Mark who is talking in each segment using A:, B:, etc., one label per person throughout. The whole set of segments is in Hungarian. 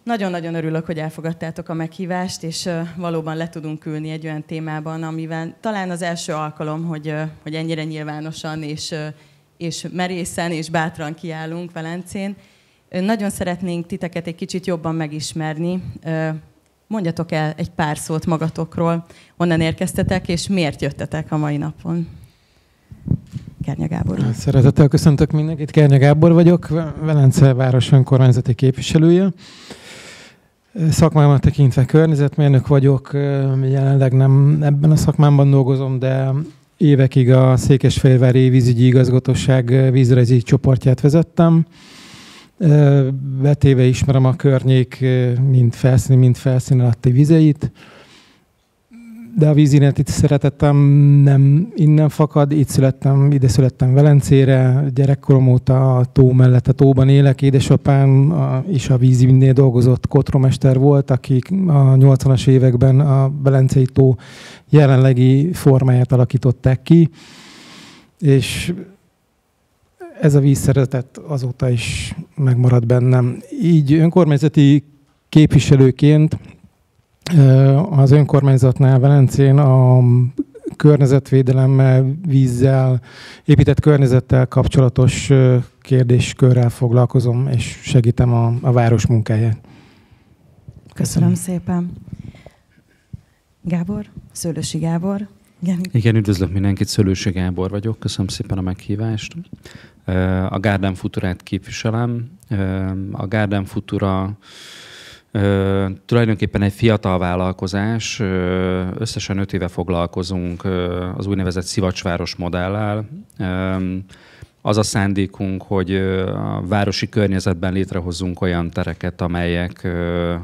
A: Nagyon-nagyon örülök, hogy elfogadtátok a meghívást, és valóban le tudunk ülni egy olyan témában, amivel talán az első alkalom, hogy ennyire nyilvánosan és merészen és bátran kiállunk Velencén. Nagyon szeretnénk titeket egy kicsit jobban megismerni. Mondjatok el egy pár szót magatokról, honnan érkeztetek, és miért jöttetek a mai napon. Kernye Gábor.
B: Szeretettel köszöntök mindenkit, Kernye Gábor vagyok, Velence város önkormányzati képviselője. Szakmámat tekintve környezetmérnök vagyok, jelenleg nem ebben a szakmámban dolgozom, de évekig a Székesfehérvári vízügyi igazgatóság vízrezi csoportját vezettem. Betéve ismerem a környék mind felszín alatti vizeit, de a víz iránti szeretetem nem innen fakad, ide születtem Velencére, gyerekkorom óta a tó mellett, a tóban élek. Édesapám is a vízügynél dolgozott, kotromester volt, akik a 80-as években a Velencei tó jelenlegi formáját alakították ki, és ez a vízszeretet azóta is megmaradt bennem. Így önkormányzati képviselőként az önkormányzatnál Velencén a környezetvédelemmel, vízzel, épített környezettel kapcsolatos kérdéskörrel foglalkozom, és segítem a város munkáját.
A: Köszönöm szépen. Gábor, Szőlősi Gábor.
C: Igen, üdvözlök mindenkit, Szőlősi Gábor vagyok, köszönöm szépen a meghívást. A Garden Futurát képviselem. A Garden Futura tulajdonképpen egy fiatal vállalkozás, összesen 5 éve foglalkozunk az úgynevezett szivacsváros modellel. Az a szándékunk, hogy a városi környezetben létrehozzunk olyan tereket, amelyek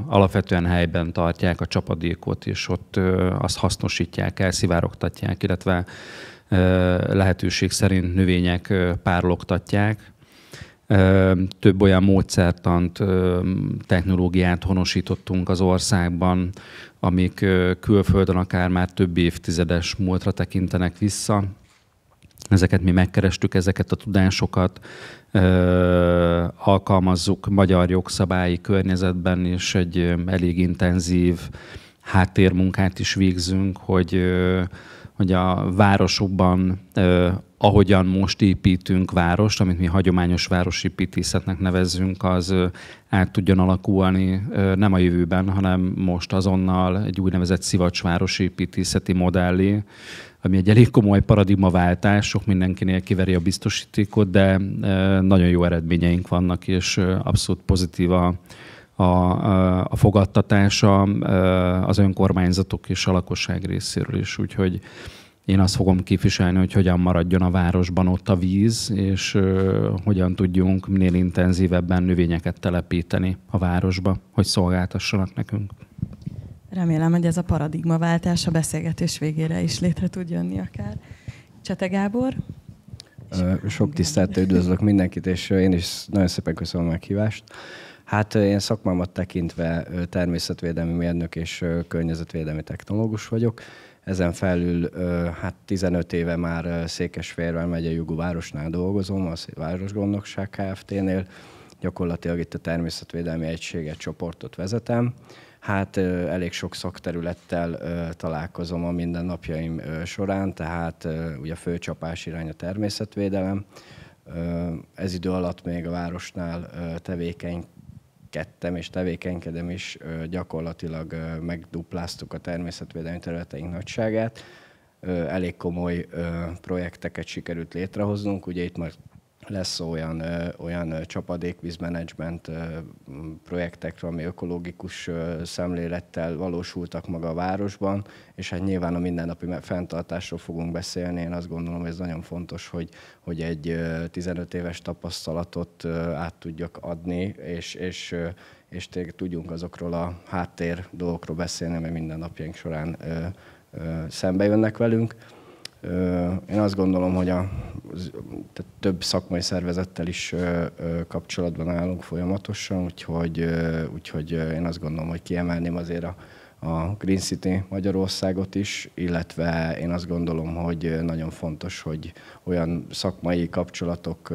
C: alapvetően helyben tartják a csapadékot, és ott azt hasznosítják, elszivárogtatják, illetve lehetőség szerint növények párologtatják. Több olyan módszertant, technológiát honosítottunk az országban, amik külföldön akár már több évtizedes múltra tekintenek vissza. Ezeket mi megkerestük, ezeket a tudásokat alkalmazzuk magyar jogszabályi környezetben, és egy elég intenzív háttérmunkát is végzünk, hogy a városokban, ahogyan most építünk várost, amit mi hagyományos városépítészetnek nevezzünk, az át tudjon alakulni nem a jövőben, hanem most azonnal egy úgynevezett szivacsvárosépítészeti modellé, ami egy elég komoly paradigmaváltás, sok mindenkinél kiveri a biztosítékot, de nagyon jó eredményeink vannak, és abszolút pozitív a fogadtatása az önkormányzatok és a lakosság részéről is. Úgyhogy én azt fogom képviselni, hogy hogyan maradjon a városban ott a víz, és hogyan tudjunk minél intenzívebben növényeket telepíteni a városba, hogy szolgáltassanak nekünk.
A: Remélem, hogy ez a paradigmaváltás a beszélgetés végére is létre tud jönni akár. Csete Gábor?
D: Sok tisztelettel üdvözlök mindenkit, és én is nagyon szépen köszönöm a meghívást. Hát én szakmámat tekintve természetvédelmi mérnök és környezetvédelmi technológus vagyok. Ezen felül 15 éve már Székesfehérvár megyei jogú városnál dolgozom, a Városgondnokság Kft-nél. Gyakorlatilag itt a természetvédelmi egységet, csoportot vezetem. Hát elég sok szakterülettel találkozom a mindennapjaim során, tehát ugye a főcsapás irány a természetvédelem. Ez idő alatt még a városnál tevékenykedtem és tevékenykedem is, gyakorlatilag megdupláztuk a természetvédelmi területeink nagyságát. Elég komoly projekteket sikerült létrehoznunk, ugye itt már lesz olyan csapadékvízmenedzsment projektekről, ami ökológikus szemlélettel valósultak maga a városban, és hát nyilván a mindennapi fenntartásról fogunk beszélni. Én azt gondolom, hogy ez nagyon fontos, hogy egy 15 éves tapasztalatot át tudjak adni, és tudjunk azokról a háttér dolgokról beszélni, amely mindennapjaink során szembe jönnek velünk. Én azt gondolom, hogy több szakmai szervezettel is kapcsolatban állunk folyamatosan, úgyhogy én azt gondolom, hogy kiemelném azért a Green City Magyarországot is, illetve én azt gondolom, hogy nagyon fontos, hogy olyan szakmai kapcsolatok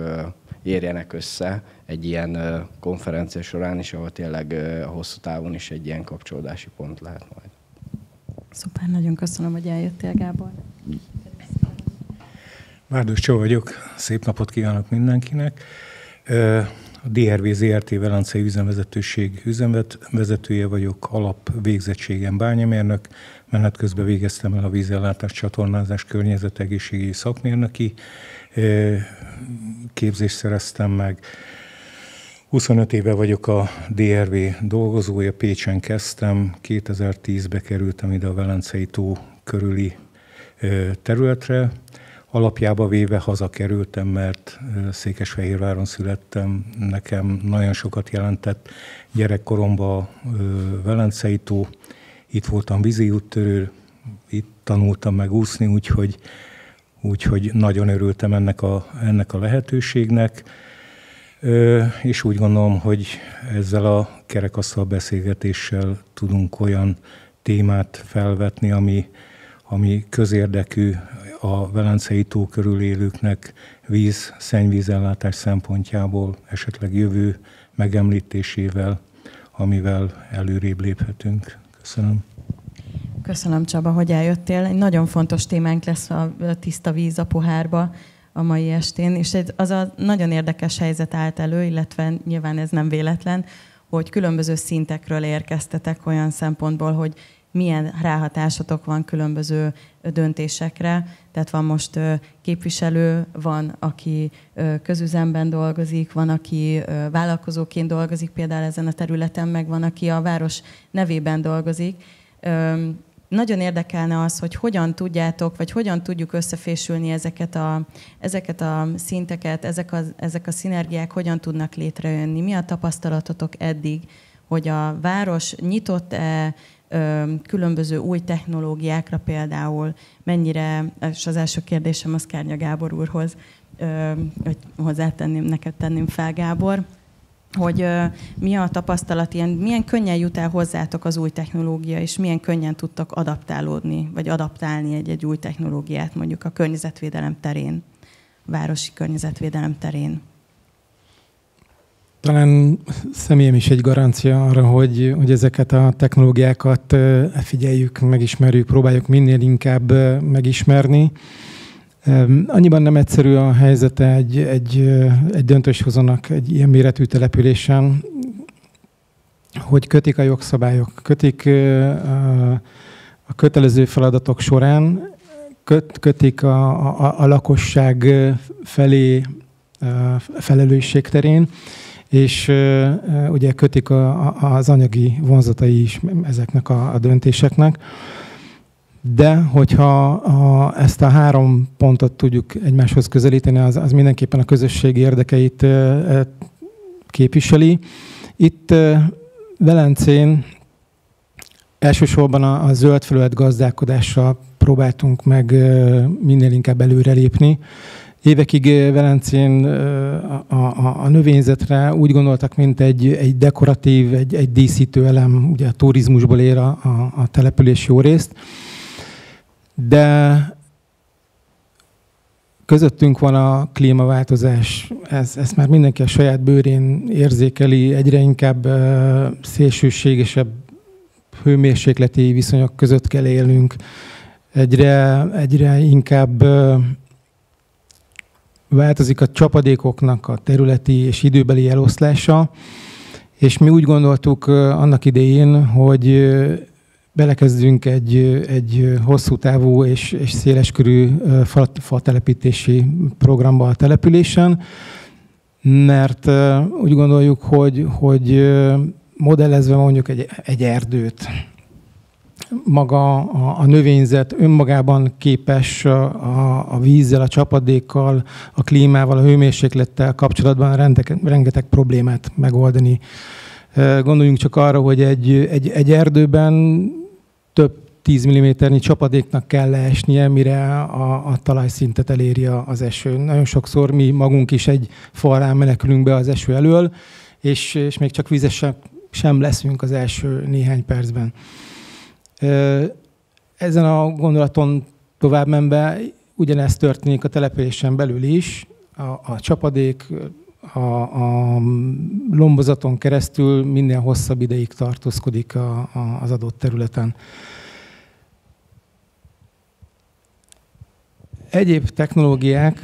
D: érjenek össze egy ilyen konferencia során is, ahol tényleg hosszú távon is egy ilyen kapcsolódási pont lehet majd.
A: Szuper, nagyon köszönöm, hogy eljöttél, Gábor.
E: Várdos Csaba vagyok, szép napot kívánok mindenkinek. A DRV ZRT Velencei Üzemvezetőség üzemvezetője vagyok, alapvégzettségem bányamérnök, menet közben végeztem el a vízellátás, csatornázás, környezetegészségügyi szakmérnöki képzést szereztem meg. 25 éve vagyok a DRV dolgozója, Pécsen kezdtem, 2010-ben kerültem ide a Velencei tó körüli területre. Alapjába véve hazakerültem, mert Székesfehérváron születtem. Nekem nagyon sokat jelentett gyerekkoromban a Velencei tó. Itt voltam vízi úttörő, itt tanultam meg úszni, úgyhogy nagyon örültem ennek a lehetőségnek. És úgy gondolom, hogy ezzel a kerekasztal beszélgetéssel tudunk olyan témát felvetni, ami közérdekű a Velencei tó körül élőknek szennyvízellátás szempontjából, esetleg jövő megemlítésével, amivel előrébb léphetünk. Köszönöm.
A: Köszönöm, Csaba, hogy eljöttél. Egy nagyon fontos témánk lesz a tiszta víz a pohárba a mai estén, és az a nagyon érdekes helyzet állt elő, illetve nyilván ez nem véletlen, hogy különböző szintekről érkeztetek olyan szempontból, hogy milyen ráhatásotok van különböző döntésekre. Tehát van most képviselő, van, aki közüzemben dolgozik, van, aki vállalkozóként dolgozik például ezen a területen, meg van, aki a város nevében dolgozik. Nagyon érdekelne az, hogy hogyan tudjátok, vagy hogyan tudjuk összefésülni ezeket a szinteket, ezek a szinergiák hogyan tudnak létrejönni. Mi a tapasztalatotok eddig, hogy a város nyitott-e különböző új technológiákra például, mennyire, és az első kérdésem az Kárnya Gábor úrhoz, hogy neked tenném fel, Gábor, hogy mi a tapasztalat, milyen könnyen jut el hozzátok az új technológia, és milyen könnyen tudtok adaptálódni, vagy adaptálni egy új technológiát mondjuk a környezetvédelem terén, a városi környezetvédelem terén.
B: Talán személyem is egy garancia arra, hogy ezeket a technológiákat figyeljük, megismerjük, próbáljuk minél inkább megismerni. Annyiban nem egyszerű a helyzete egy döntéshozónak egy ilyen méretű településen, hogy kötik a jogszabályok, kötik a kötelező feladatok során, kötik a lakosság felé felelősség terén, és ugye kötik az anyagi vonzatai is ezeknek a döntéseknek. De hogyha ezt a három pontot tudjuk egymáshoz közelíteni, az mindenképpen a közösségi érdekeit képviseli. Itt Velencén elsősorban a zöld felület gazdálkodással próbáltunk meg minél inkább előrelépni. Évekig Velencén a növényzetre úgy gondoltak, mint egy dekoratív, egy díszítő elem, ugye a turizmusból él a település jó részt. De közöttünk van a klímaváltozás, ezt már mindenki a saját bőrén érzékeli, egyre inkább szélsőségesebb hőmérsékleti viszonyok között kell élnünk, egyre inkább változik a csapadékoknak a területi és időbeli eloszlása, és mi úgy gondoltuk annak idején, hogy belekezdünk egy hosszú távú és széleskörű fatelepítési programba a településen, mert úgy gondoljuk, hogy modellezve mondjuk egy erdőt, maga a növényzet önmagában képes a vízzel, a csapadékkal, a klímával, a hőmérséklettel kapcsolatban rengeteg problémát megoldani. Gondoljunk csak arra, hogy egy erdőben több 10 mm-nyi csapadéknak kell leesnie, mire a talajszintet eléri az eső. Nagyon sokszor mi magunk is egy fal alá menekülünk be az eső elől, és még csak vízesek sem leszünk az első néhány percben. Ezen a gondolaton tovább menve ugyanezt történik a településen belül is. A csapadék, a lombozaton keresztül minden hosszabb ideig tartózkodik az adott területen. Egyéb technológiák,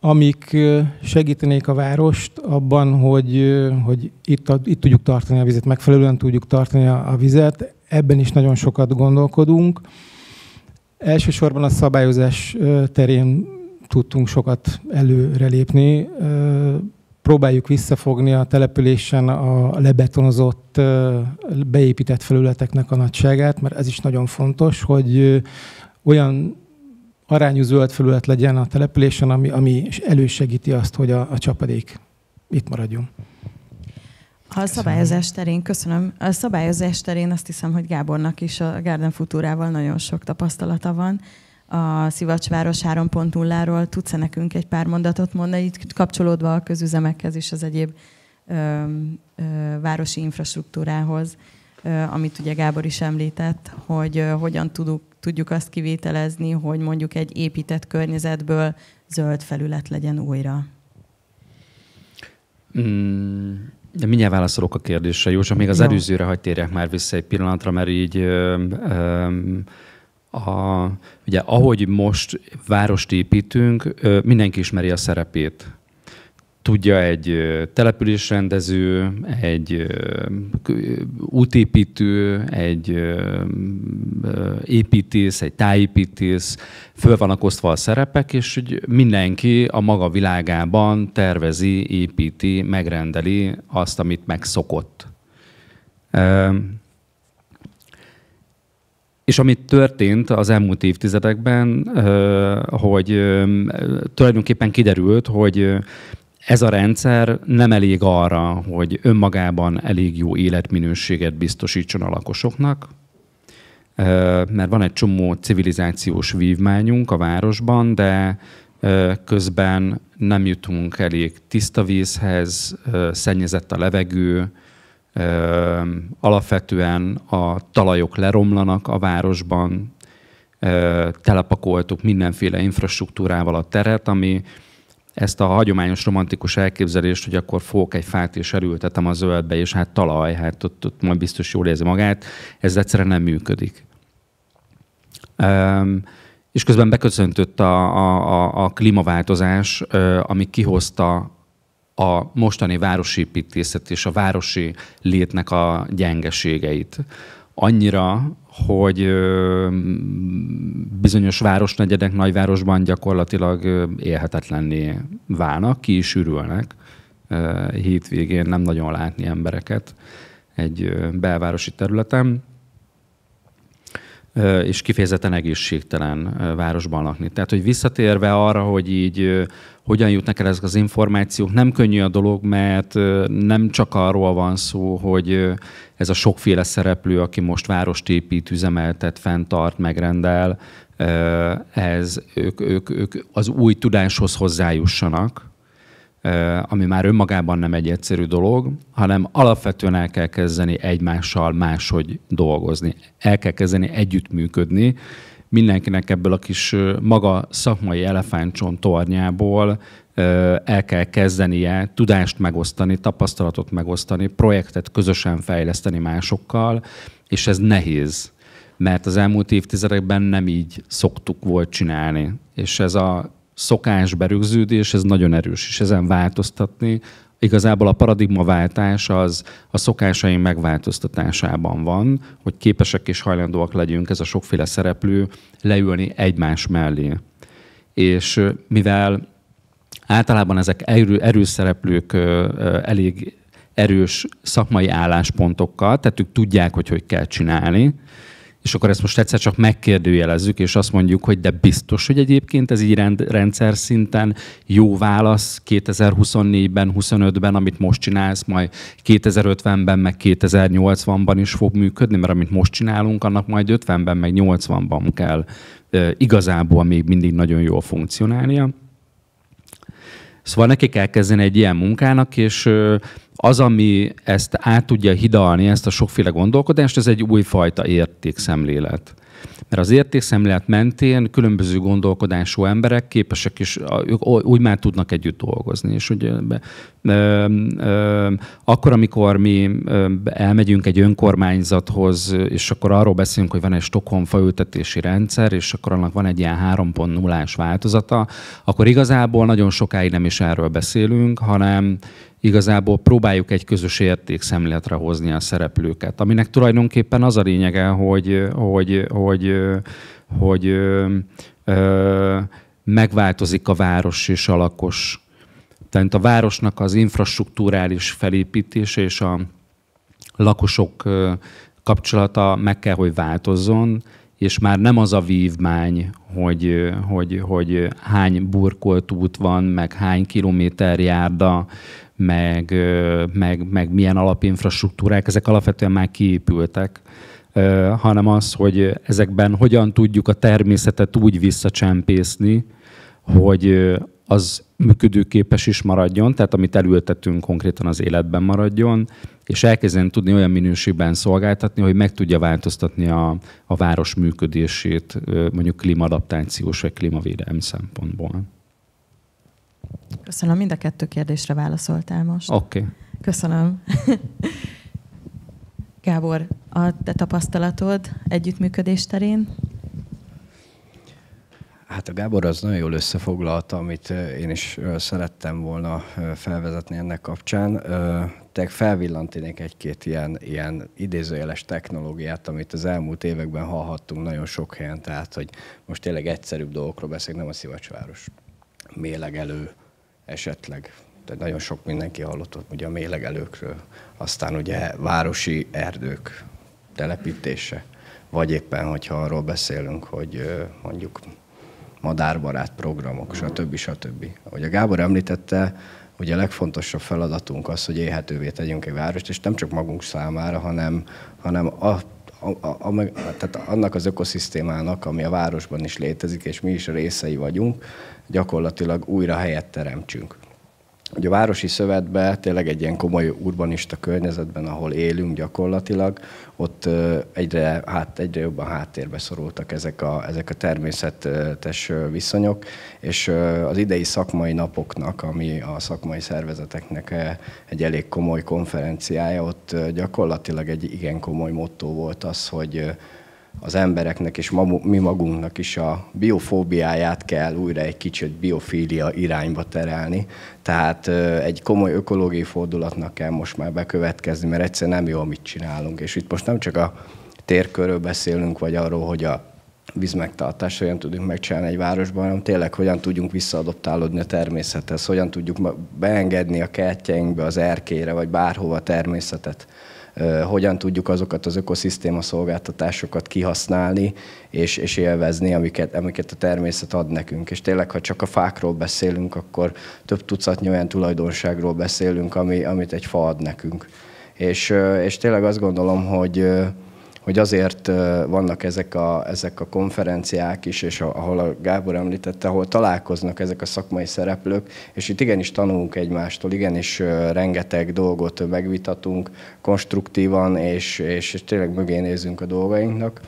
B: amik segítenék a várost abban, hogy itt tudjuk tartani a vizet, megfelelően tudjuk tartani a vizet, ebben is nagyon sokat gondolkodunk. Elsősorban a szabályozás terén tudtunk sokat előrelépni. Próbáljuk visszafogni a településen a lebetonozott, beépített felületeknek a nagyságát, mert ez is nagyon fontos, hogy olyan arányú zöld felület legyen a településen, ami elősegíti azt, hogy a csapadék itt maradjon.
A: A szabályozás terén, köszönöm. A szabályozás terén azt hiszem, hogy Gábornak is a Garden Futurával nagyon sok tapasztalata van. A Szivacsváros 3.0-ról tudsz-e nekünk egy pár mondatot mondani, itt kapcsolódva a közüzemekhez és az egyéb városi infrastruktúrához, amit ugye Gábor is említett, hogy hogyan tudjuk azt kivételezni, hogy mondjuk egy épített környezetből zöld felület legyen újra.
C: De mindjárt válaszolok a kérdésre, jó? Csak még az előzőre hadd térjek már vissza egy pillanatra, mert így ugye ahogy most várost építünk, mindenki ismeri a szerepét. Tudja egy településrendező, egy útépítő, egy építész, egy tájépítész, föl vannak osztva a szerepek, és hogy mindenki a maga világában tervezi, építi, megrendeli azt, amit megszokott. És amit történt az elmúlt évtizedekben, hogy tulajdonképpen kiderült, hogy ez a rendszer nem elég arra, hogy önmagában elég jó életminőséget biztosítson a lakosoknak, mert van egy csomó civilizációs vívmányunk a városban, de közben nem jutunk elég tiszta vízhez, szennyezett a levegő, alapvetően a talajok leromlanak a városban, telepakoltuk mindenféle infrastruktúrával a teret, ami ezt a hagyományos romantikus elképzelést, hogy akkor fogok egy fát és elültetem a zöldbe, és hát talaj, hát ott majd biztos jól érzi magát, ez egyszerűen nem működik. És közben beköszöntött a klímaváltozás, ami kihozta a mostani városépítészet és a városi létnek a gyengeségeit. Annyira, hogy bizonyos városnegyedek nagyvárosban gyakorlatilag élhetetlenné válnak, ki is ürülnek. Hétvégén nem nagyon látni embereket egy belvárosi területen, és kifejezetten egészségtelen városban lakni. Tehát, hogy visszatérve arra, hogy így hogyan jutnak el ezek az információk, nem könnyű a dolog, mert nem csak arról van szó, hogy ez a sokféle szereplő, aki most várost épít, üzemeltet, fenntart, megrendel, ők az új tudáshoz hozzájussanak, ami már önmagában nem egy egyszerű dolog, hanem alapvetően el kell kezdeni egymással máshogy dolgozni. El kell kezdeni együttműködni. Mindenkinek ebből a kis maga szakmai elefántcsont tornyából el kell kezdenie tudást megosztani, tapasztalatot megosztani, projektet közösen fejleszteni másokkal, és ez nehéz, mert az elmúlt évtizedekben nem így szoktuk volt csinálni. És ez a szokásberögződés, ez nagyon erős, és ezen változtatni. Igazából a paradigmaváltás az a szokásaink megváltoztatásában van, hogy képesek és hajlandóak legyünk, ez a sokféle szereplő, leülni egymás mellé. És mivel általában ezek erős szereplők elég erős szakmai álláspontokkal, tehát ők tudják, hogy kell csinálni, és akkor ezt most egyszer csak megkérdőjelezzük, és azt mondjuk, hogy de biztos, hogy egyébként ez így rendszer szinten jó válasz 2024-ben, 25-ben, amit most csinálsz, majd 2050-ben, meg 2080-ban is fog működni, mert amit most csinálunk, annak majd 50-ben, meg 80-ban kell igazából még mindig nagyon jól funkcionálnia. Szóval neki kell kezdeni egy ilyen munkának, és az, ami ezt át tudja hidalni, ezt a sokféle gondolkodást, ez egy újfajta értékszemlélet. Mert az értékszemlélet mentén különböző gondolkodású emberek képesek is, úgy már tudnak együtt dolgozni. És ugye, akkor, amikor mi elmegyünk egy önkormányzathoz, és akkor arról beszélünk, hogy van egy Stockholm faültetési rendszer, és akkor annak van egy ilyen 3.0-ás változata, akkor igazából nagyon sokáig nem is erről beszélünk, hanem igazából próbáljuk egy közös értékszemléletre hozni a szereplőket, aminek tulajdonképpen az a lényege, hogy megváltozik a város és a lakos. Tehát a városnak az infrastrukturális felépítése és a lakosok kapcsolata meg kell, hogy változzon, és már nem az a vívmány, hogy hány burkolt út van, meg hány kilométer járda, meg milyen alapinfrastruktúrák, ezek alapvetően már kiépültek, hanem az, hogy ezekben hogyan tudjuk a természetet úgy visszacsempészni, hogy az működőképes is maradjon, tehát amit elültetünk konkrétan az életben maradjon, és elkezdeni tudni olyan minőségben szolgáltatni, hogy meg tudja változtatni a város működését mondjuk klímaadaptációs vagy klímavédelmi szempontból.
A: Köszönöm, mind a 2 kérdésre válaszoltál most.
C: Oké.
A: Köszönöm. Gábor, a te tapasztalatod együttműködés terén?
D: Hát a Gábor az nagyon jól összefoglalta, amit én is szerettem volna felvezetni ennek kapcsán. Felvillantanék egy-két ilyen idézőjeles technológiát, amit az elmúlt években hallhattunk nagyon sok helyen, tehát hogy most tényleg egyszerűbb dolgokról beszélünk, nem a szivacsváros. Mélegelő esetleg, de nagyon sok mindenki hallott ugye a mélegelőkről. Aztán ugye városi erdők telepítése, vagy éppen, hogyha arról beszélünk, hogy mondjuk madárbarát programok, stb. Ahogy a Gábor említette, ugye a legfontosabb feladatunk az, hogy élhetővé tegyünk egy várost, és nem csak magunk számára, hanem tehát annak az ökoszisztémának, ami a városban is létezik, és mi is a részei vagyunk, gyakorlatilag újra helyet teremtsünk. Ugye a városi szövetben, tényleg egy ilyen komoly urbanista környezetben, ahol élünk gyakorlatilag, ott egyre jobban háttérbe szorultak ezek a természetes viszonyok, és az idei szakmai napoknak, ami a szakmai szervezeteknek egy elég komoly konferenciája, ott gyakorlatilag egy igen komoly motto volt az, hogy az embereknek és mi magunknak is a biofóbiáját kell újra egy kicsit biofília irányba terelni. Tehát egy komoly ökológiai fordulatnak kell most már bekövetkezni, mert egyszerűen nem jó, amit csinálunk. És itt most nem csak a térkörről beszélünk, vagy arról, hogy a vízmegtartást hogyan tudunk megcsinálni egy városban, hanem tényleg hogyan tudjunk visszaadoptálódni a természethez, hogyan tudjuk beengedni a kertjeinkbe, az erkélyre, vagy bárhova a természetet. Hogyan tudjuk azokat az ökoszisztéma szolgáltatásokat kihasználni és élvezni, amiket a természet ad nekünk. És tényleg, ha csak a fákról beszélünk, akkor több tucatnyi olyan tulajdonságról beszélünk, amit egy fa ad nekünk. És tényleg azt gondolom, hogy azért vannak ezek a konferenciák is, és ahol a Gábor említette, ahol találkoznak ezek a szakmai szereplők, és itt igenis tanulunk egymástól, igenis rengeteg dolgot megvitatunk konstruktívan, és tényleg mögé nézünk a dolgainknak,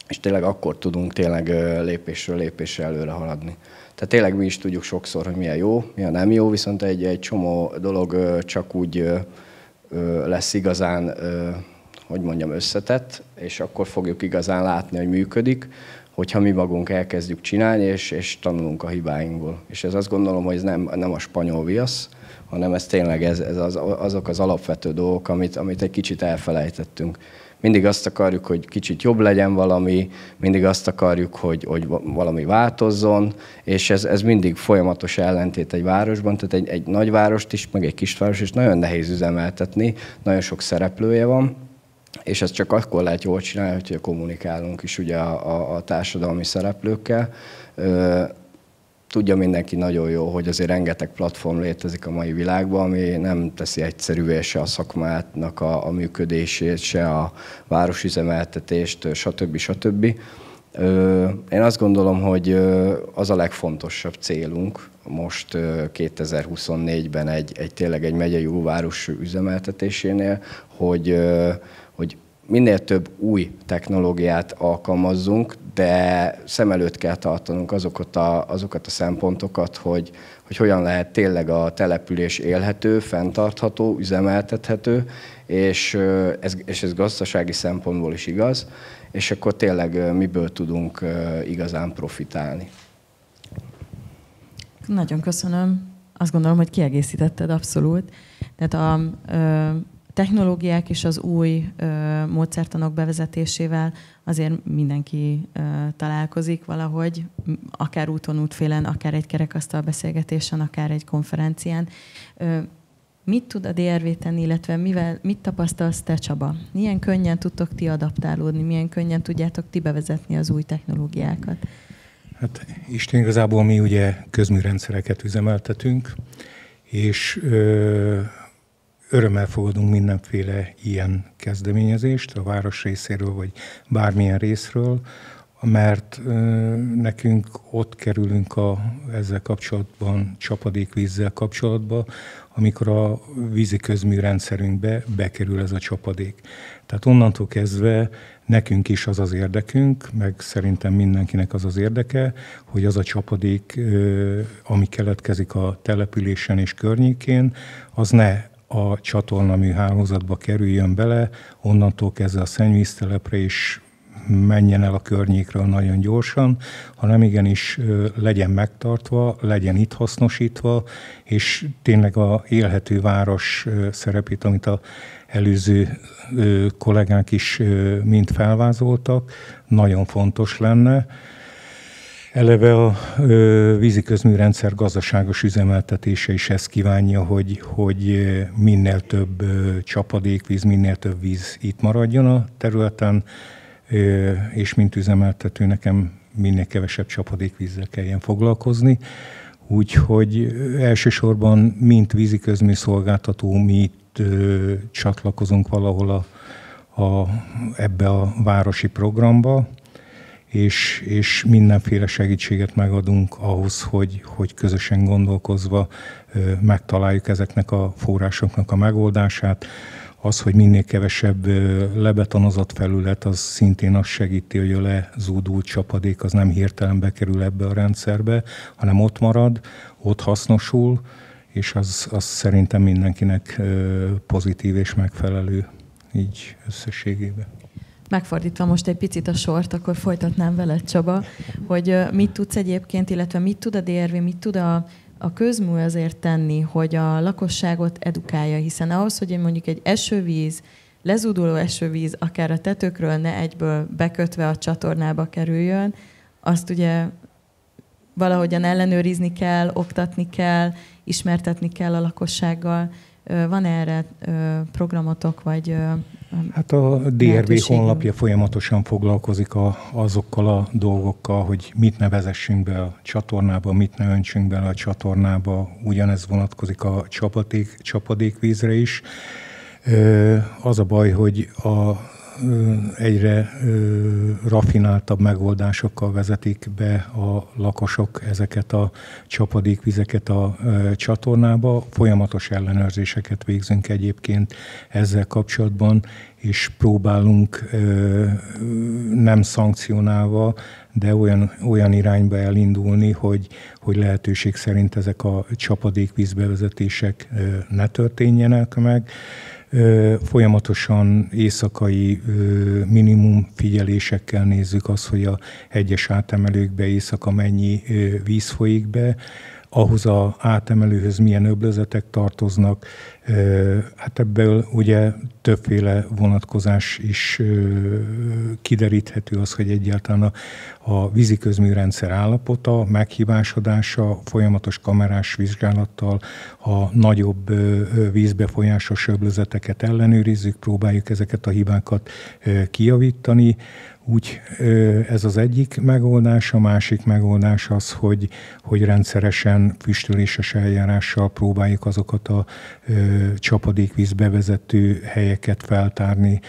D: és tényleg akkor tudunk tényleg lépésről lépésre előre haladni. Tehát tényleg mi is tudjuk sokszor, hogy mi a jó, mi a nem jó, viszont egy csomó dolog csak úgy lesz igazán összetett, és akkor fogjuk igazán látni, hogy működik, hogyha mi magunk elkezdjük csinálni, és tanulunk a hibáinkból. És ez azt gondolom, hogy ez nem a spanyol viasz, hanem ez tényleg azok az alapvető dolgok, amit egy kicsit elfelejtettünk. Mindig azt akarjuk, hogy kicsit jobb legyen valami, mindig azt akarjuk, hogy valami változzon, és ez mindig folyamatos ellentét egy városban, tehát egy nagyvárost is, meg egy kisváros is nagyon nehéz üzemeltetni, nagyon sok szereplője van, és ezt csak akkor lehet jól csinálni, hogy kommunikálunk is ugye a társadalmi szereplőkkel. Tudja mindenki nagyon jó, hogy azért rengeteg platform létezik a mai világban, ami nem teszi egyszerűvé se a szakmának a működését, se a városüzemeltetést, stb. Én azt gondolom, hogy az a legfontosabb célunk most 2024-ben tényleg egy megyei város üzemeltetésénél, hogy minél több új technológiát alkalmazzunk, de szem előtt kell tartanunk azokat a szempontokat, hogy hogyan lehet tényleg a település élhető, fenntartható, üzemeltethető, és ez gazdasági szempontból is igaz, és akkor tényleg miből tudunk igazán profitálni.
A: Nagyon köszönöm. Azt gondolom, hogy kiegészítetted abszolút. Tehát a technológiák és az új módszertanok bevezetésével azért mindenki találkozik valahogy, akár úton, útfélen, akár egy kerekasztal beszélgetésen, akár egy konferencián. Mit tud a DRV tenni, illetve mit tapasztalsz te, Csaba? Milyen könnyen tudtok ti adaptálódni, milyen könnyen tudjátok ti bevezetni az új technológiákat?
E: Hát Isten igazából mi ugye közműrendszereket üzemeltetünk, és örömmel fogadunk mindenféle ilyen kezdeményezést a város részéről, vagy bármilyen részről, mert nekünk ott kerülünk ezzel kapcsolatban, csapadékvízzel kapcsolatban, amikor a vízi közműrendszerünkbe bekerül ez a csapadék. Tehát onnantól kezdve nekünk is az az érdekünk, meg szerintem mindenkinek az az érdeke, hogy az a csapadék, ami keletkezik a településen és környékén, az ne a csatornamű hálózatba kerüljön bele, onnantól kezdve a szennyvíztelepre is menjen el a környékről nagyon gyorsan, hanem igenis legyen megtartva, legyen itt hasznosítva, és tényleg a élhető város szerepét, amit az előző kollégák is mind felvázoltak, nagyon fontos lenne. Eleve a vízi közműrendszer gazdaságos üzemeltetése is ezt kívánja, hogy minél több csapadékvíz, minél több víz itt maradjon a területen, és mint üzemeltető nekem minél kevesebb csapadékvízzel kelljen foglalkozni. Úgyhogy elsősorban, mint vízi közműszolgáltató, mi itt csatlakozunk valahol ebbe a városi programba, és mindenféle segítséget megadunk ahhoz, hogy közösen gondolkozva megtaláljuk ezeknek a forrásoknak a megoldását. Az, hogy minél kevesebb lebetonozott felület, az szintén azt segíti, hogy a lezúdult csapadék az nem hirtelen bekerül ebbe a rendszerbe, hanem ott marad, ott hasznosul, és az szerintem mindenkinek pozitív és megfelelő így összességében.
A: Megfordítva most egy picit a sort, akkor folytatnám veled, Csaba, hogy mit tudsz egyébként, illetve mit tud a DRV, mit tud a közmű azért tenni, hogy a lakosságot edukálja, hiszen ahhoz, hogy mondjuk egy esővíz, lezúduló esővíz, akár a tetőkről ne egyből bekötve a csatornába kerüljön, azt ugye valahogyan ellenőrizni kell, oktatni kell, ismertetni kell a lakossággal. Van erre programotok, vagy
E: Hát a DRV honlapja folyamatosan foglalkozik azokkal a dolgokkal, hogy mit ne vezessünk be a csatornába, mit ne öntsünk bele a csatornába. Ugyanez vonatkozik a csapadékvízre is. Az a baj, hogy egyre rafináltabb megoldásokkal vezetik be a lakosok ezeket a csapadékvizeket a csatornába. Folyamatos ellenőrzéseket végzünk egyébként ezzel kapcsolatban, és próbálunk nem szankcionálva, de olyan irányba elindulni, hogy lehetőség szerint ezek a csapadékvízbevezetések ne történjenek meg. Folyamatosan éjszakai minimum figyelésekkel nézzük azt, hogy a egyes átemelőkbe éjszaka mennyi víz folyik be, ahhoz az átemelőhöz milyen öblözetek tartoznak. Hát ebből ugye többféle vonatkozás is kideríthető az, hogy egyáltalán a vízi közműrendszer állapota, meghibásodása, folyamatos kamerás vizsgálattal a nagyobb vízbefolyásos öblözeteket ellenőrizzük, próbáljuk ezeket a hibákat kijavítani. Úgy ez az egyik megoldás, a másik megoldás az, hogy rendszeresen füstöléses eljárással próbáljuk azokat a csapadékvíz bevezető helyeket feltárni,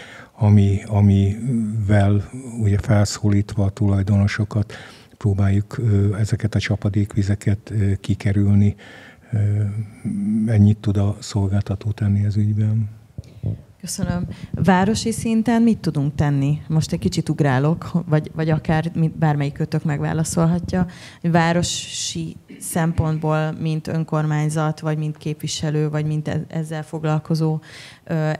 E: amivel ugye felszólítva a tulajdonosokat próbáljuk ezeket a csapadékvizeket kikerülni. Ennyit tud a szolgáltató tenni ez ügyben.
A: Köszönöm. Városi szinten mit tudunk tenni? Most egy kicsit ugrálok, vagy akár bármelyik kötök megválaszolhatja. Városi szempontból, mint önkormányzat, vagy mint képviselő, vagy mint ezzel foglalkozó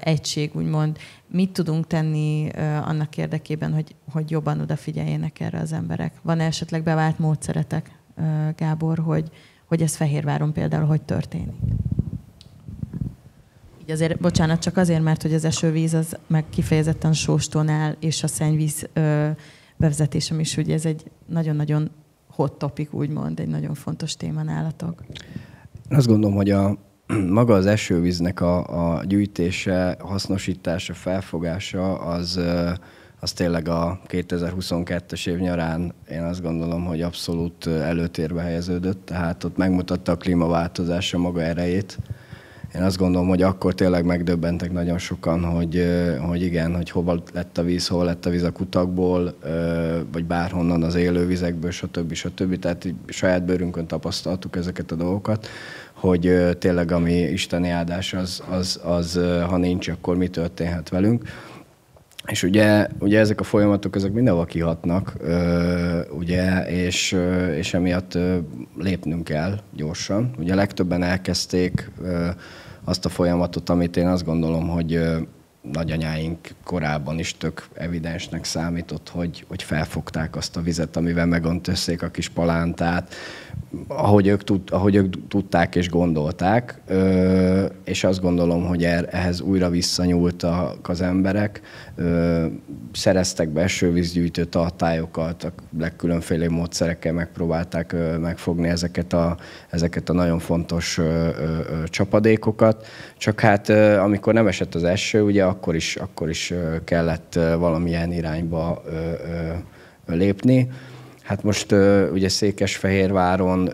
A: egység, úgymond, mit tudunk tenni annak érdekében, hogy jobban odafigyeljenek erre az emberek? Van esetleg bevált módszeretek, Gábor, hogy ez Fehérváron például hogy történik? Azért, bocsánat, csak azért, mert hogy az esővíz az meg kifejezetten sóstónál, és a szennyvíz bevezetésem is, ugye ez egy nagyon-nagyon hot topic, úgymond, egy nagyon fontos téma nálatok.
D: Azt gondolom, hogy maga az esővíznek a gyűjtése, hasznosítása, felfogása, az tényleg a 2022-es év nyarán én azt gondolom, hogy abszolút előtérbe helyeződött, tehát ott megmutatta a klímaváltozása maga erejét. Én azt gondolom, hogy akkor tényleg megdöbbentek nagyon sokan, hogy igen, hogy hova lett a víz, hol lett a víz a kutakból, vagy bárhonnan az élővizekből, stb. Tehát saját bőrünkön tapasztaltuk ezeket a dolgokat, hogy tényleg ami isteni áldás, az ha nincs, akkor mi történhet velünk. És ugye ezek a folyamatok, ezek mindenhol kihatnak, ugye, és emiatt lépnünk kell gyorsan. Ugye legtöbben elkezdték azt a folyamatot, amit én azt gondolom, hogy nagyanyáink korábban is tök evidensnek számított, hogy felfogták azt a vizet, amivel megöntözték a kis palántát, ahogy ők tudták és gondolták, és azt gondolom, hogy ehhez újra visszanyúltak az emberek, szereztek be esővízgyűjtő tartályokat, a legkülönféle módszerekkel megpróbálták megfogni ezeket a nagyon fontos csapadékokat, csak hát amikor nem esett az eső, ugye akkor is kellett valamilyen irányba lépni. Hát most ugye Székesfehérváron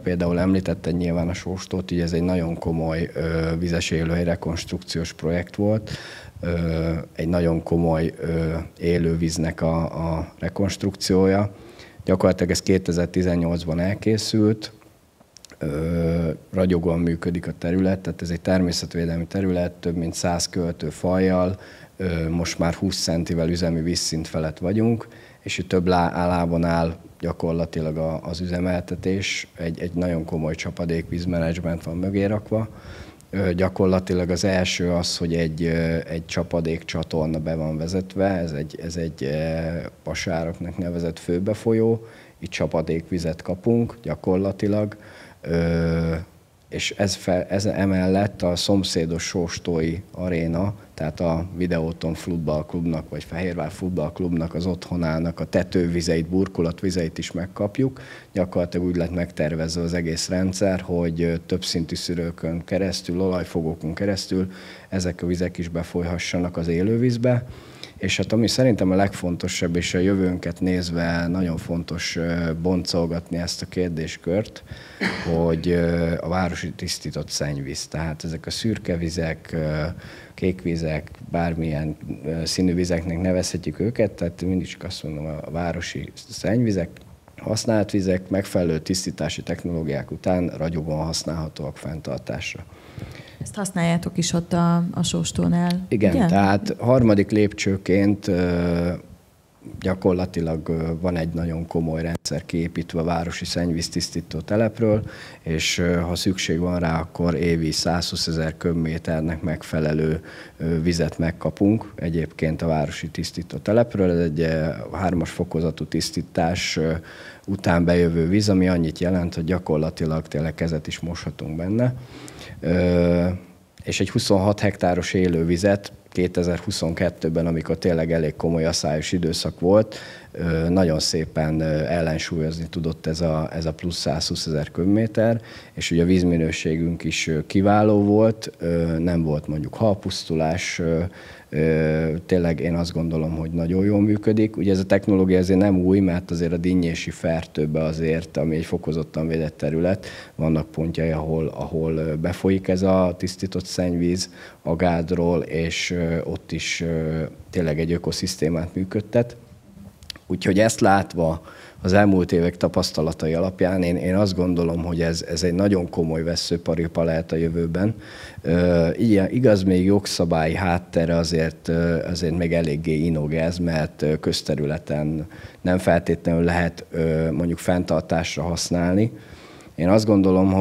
D: például említetted nyilván a Sóstót, ugye ez egy nagyon komoly vizes élőhely rekonstrukciós projekt volt, egy nagyon komoly élővíznek a rekonstrukciója. Gyakorlatilag ez 2018-ban elkészült, ragyogóan működik a terület, tehát ez egy természetvédelmi terület, több mint 100 költőfajjal, most már 20 centivel üzemi vízszint felett vagyunk, és itt több lábon áll gyakorlatilag az üzemeltetés, egy nagyon komoly csapadékvízmenedzsment van mögé rakva. Gyakorlatilag az első az, hogy egy csapadékcsatorna be van vezetve, ez egy pasároknak nevezett főbefolyó, itt csapadékvizet kapunk gyakorlatilag, és ez emellett a szomszédos Sóstói aréna, tehát a Videóton futballklubnak, vagy Fehérvár futballklubnak az otthonának a tetővizeit, burkolatvizeit is megkapjuk. Gyakorlatilag úgy lett megtervezve az egész rendszer, hogy többszintű szűrőkön keresztül, olajfogókon keresztül ezek a vizek is befolyhassanak az élővízbe. És hát ami szerintem a legfontosabb, és a jövőnket nézve nagyon fontos boncolgatni ezt a kérdéskört, hogy a városi tisztított szennyvíz. Tehát ezek a szürke vizek, kék vizek, bármilyen színű vizeknek nevezhetjük őket, tehát mindig csak azt mondom, a városi szennyvizek, használt vizek megfelelő tisztítási technológiák után ragyogóan használhatóak fenntartásra.
A: Ezt használjátok is ott a Sóstónál?
D: Igen, ugye? Tehát harmadik lépcsőként gyakorlatilag van egy nagyon komoly rendszer kiépítve a városi szennyvíztisztító telepről, és ha szükség van rá, akkor évi 120 000 köbméternek megfelelő vizet megkapunk egyébként a városi tisztító telepről. Ez egy 3-as fokozatú tisztítás után bejövő víz, ami annyit jelent, hogy gyakorlatilag tényleg kezet is moshatunk benne. És egy 26 hektáros élővizet 2022-ben, amikor tényleg elég komoly aszályos időszak volt, nagyon szépen ellensúlyozni tudott ez a plusz 120 000 köbméter, és ugye a vízminőségünk is kiváló volt, nem volt mondjuk halpusztulás, tényleg én azt gondolom, hogy nagyon jól működik. Ugye ez a technológia azért nem új, mert azért a Dinnyési Fertőbe azért, ami egy fokozottan védett terület, vannak pontjai, ahol befolyik ez a tisztított szennyvíz a Gádról, és ott is tényleg egy ökoszisztémát működtet. Úgyhogy ezt látva az elmúlt évek tapasztalatai alapján én azt gondolom, hogy ez egy nagyon komoly vesszőparipa lehet a jövőben. Igaz, még jogszabályi háttere azért még eléggé inog ez, mert közterületen nem feltétlenül lehet mondjuk fenntartásra használni. Én azt gondolom,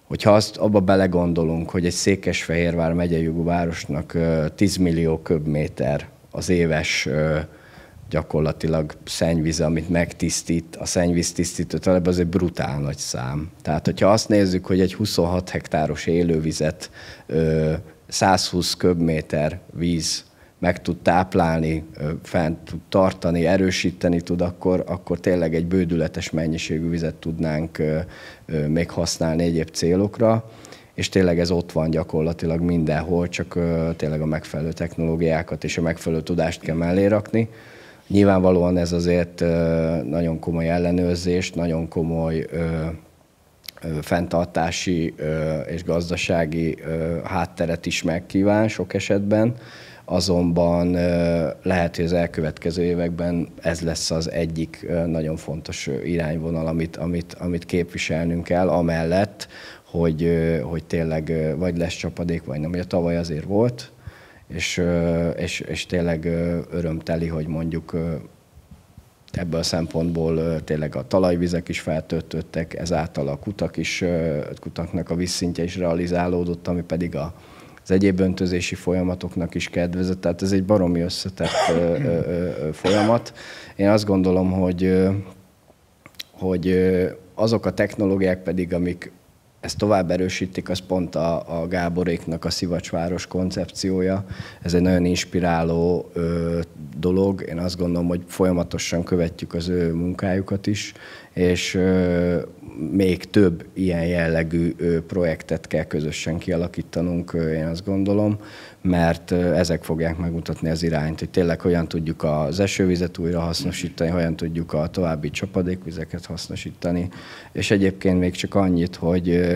D: hogyha azt abba belegondolunk, hogy egy Székesfehérvár megyei jogú városnak 10 millió köbméter az éves gyakorlatilag szennyvíz, amit megtisztít, a szennyvíztisztító telep, az egy brutál nagy szám. Tehát, hogyha azt nézzük, hogy egy 26 hektáros élővizet 120 köbméter víz meg tud táplálni, fent tud tartani, erősíteni tud, akkor tényleg egy bődületes mennyiségű vizet tudnánk még használni egyéb célokra, és tényleg ez ott van gyakorlatilag mindenhol, csak tényleg a megfelelő technológiákat és a megfelelő tudást kell mellé rakni. Nyilvánvalóan ez azért nagyon komoly ellenőrzést, nagyon komoly fenntartási és gazdasági hátteret is megkíván sok esetben, azonban lehet, hogy az elkövetkező években ez lesz az egyik nagyon fontos irányvonal, amit képviselnünk kell, amellett, hogy tényleg vagy lesz csapadék, vagy nem. Ugye tavaly azért volt, és tényleg örömteli, hogy mondjuk ebből a szempontból tényleg a talajvizek is feltöltöttek, ezáltal a kutaknak a vízszintje is realizálódott, ami pedig az egyéb öntözési folyamatoknak is kedvezett. Tehát ez egy baromi összetett folyamat. Én azt gondolom, hogy azok a technológiák pedig, amik ezt tovább erősítik, az pont a Gáboréknak a Szivacsváros koncepciója. Ez egy nagyon inspiráló dolog. Én azt gondolom, hogy folyamatosan követjük az ő munkájukat is, és még több ilyen jellegű projektet kell közösen kialakítanunk, én azt gondolom, mert ezek fogják megmutatni az irányt, hogy tényleg hogyan tudjuk az esővizet újra hasznosítani, hogyan tudjuk a további csapadékvizeket hasznosítani, és egyébként még csak annyit, hogy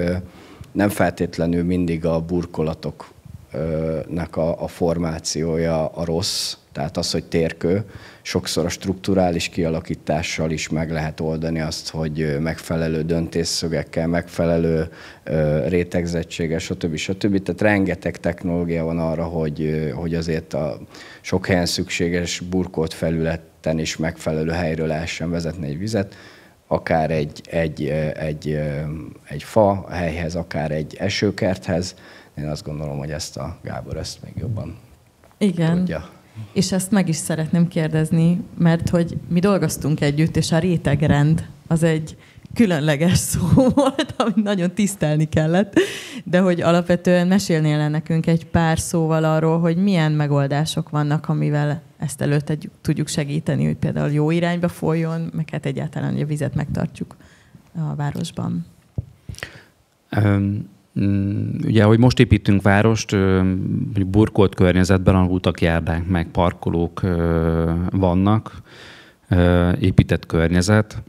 D: nem feltétlenül mindig a burkolatoknak a formációja a rossz, tehát az, hogy térkő, sokszor a strukturális kialakítással is meg lehet oldani azt, hogy megfelelő döntésszögekkel, megfelelő rétegzettséggel, stb. Tehát rengeteg technológia van arra, hogy azért a sok helyen szükséges burkolt felületen is megfelelő helyről lehessen vezetni egy vizet, akár egy fa helyhez, akár egy esőkerthez. Én azt gondolom, hogy ezt a Gábor ezt még jobban tudja.
A: És ezt meg is szeretném kérdezni, mert hogy mi dolgoztunk együtt, és a rétegrend az egy különleges szó volt, amit nagyon tisztelni kellett, de hogy alapvetően mesélnél nekünk egy pár szóval arról, hogy milyen megoldások vannak, amivel ezt előtte tudjuk segíteni, hogy például jó irányba folyjon, meg hát egyáltalán, hogy a vizet megtartjuk a városban.
C: Ugye, hogy most építünk várost, burkolt környezetben, ahol utak, járdák, meg parkolók vannak, épített környezet.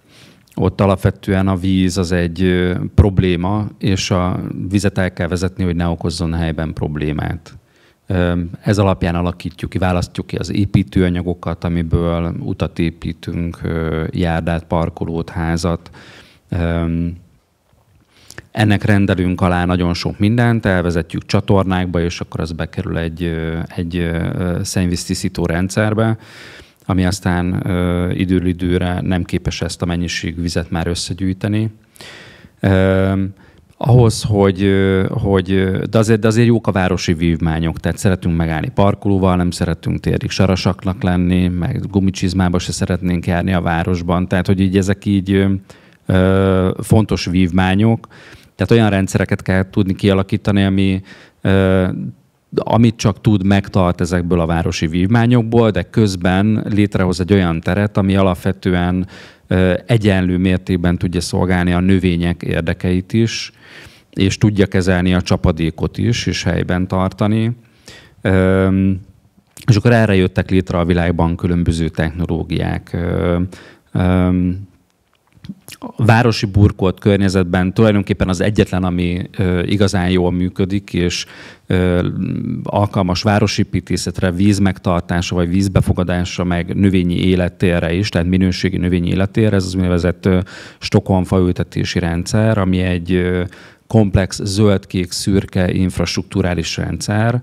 C: Ott alapvetően a víz az egy probléma, és a vizet el kell vezetni, hogy ne okozzon helyben problémát. Ez alapján alakítjuk ki, választjuk ki az építőanyagokat, amiből utat építünk, járdát, parkolót, házat. Ennek rendelünk alá nagyon sok mindent, elvezetjük csatornákba, és akkor az bekerül egy szennyvíztisztító rendszerbe, ami aztán időről időre nem képes ezt a mennyiségű vizet már összegyűjteni. Ahhoz, de azért jók a városi vívmányok, tehát szeretünk megállni parkolóval, nem szeretünk térig sarasaknak lenni, meg gumicsizmába se szeretnénk járni a városban, tehát hogy így ezek így fontos vívmányok. Tehát olyan rendszereket kell tudni kialakítani, amit csak tud, megtart ezekből a városi vívmányokból, de közben létrehoz egy olyan teret, ami alapvetően egyenlő mértékben tudja szolgálni a növények érdekeit is, és tudja kezelni a csapadékot is, és helyben tartani. És akkor erre jöttek létre a világban különböző technológiák. városi burkolt környezetben tulajdonképpen az egyetlen, ami igazán jól működik, és alkalmas városépítészetre, vízmegtartásra, vagy vízbefogadásra, meg növényi élettérre is, tehát minőségi növényi élettérre, ez az úgynevezett Stockholm faültetési rendszer, ami egy komplex zöld-kék-szürke infrastrukturális rendszer.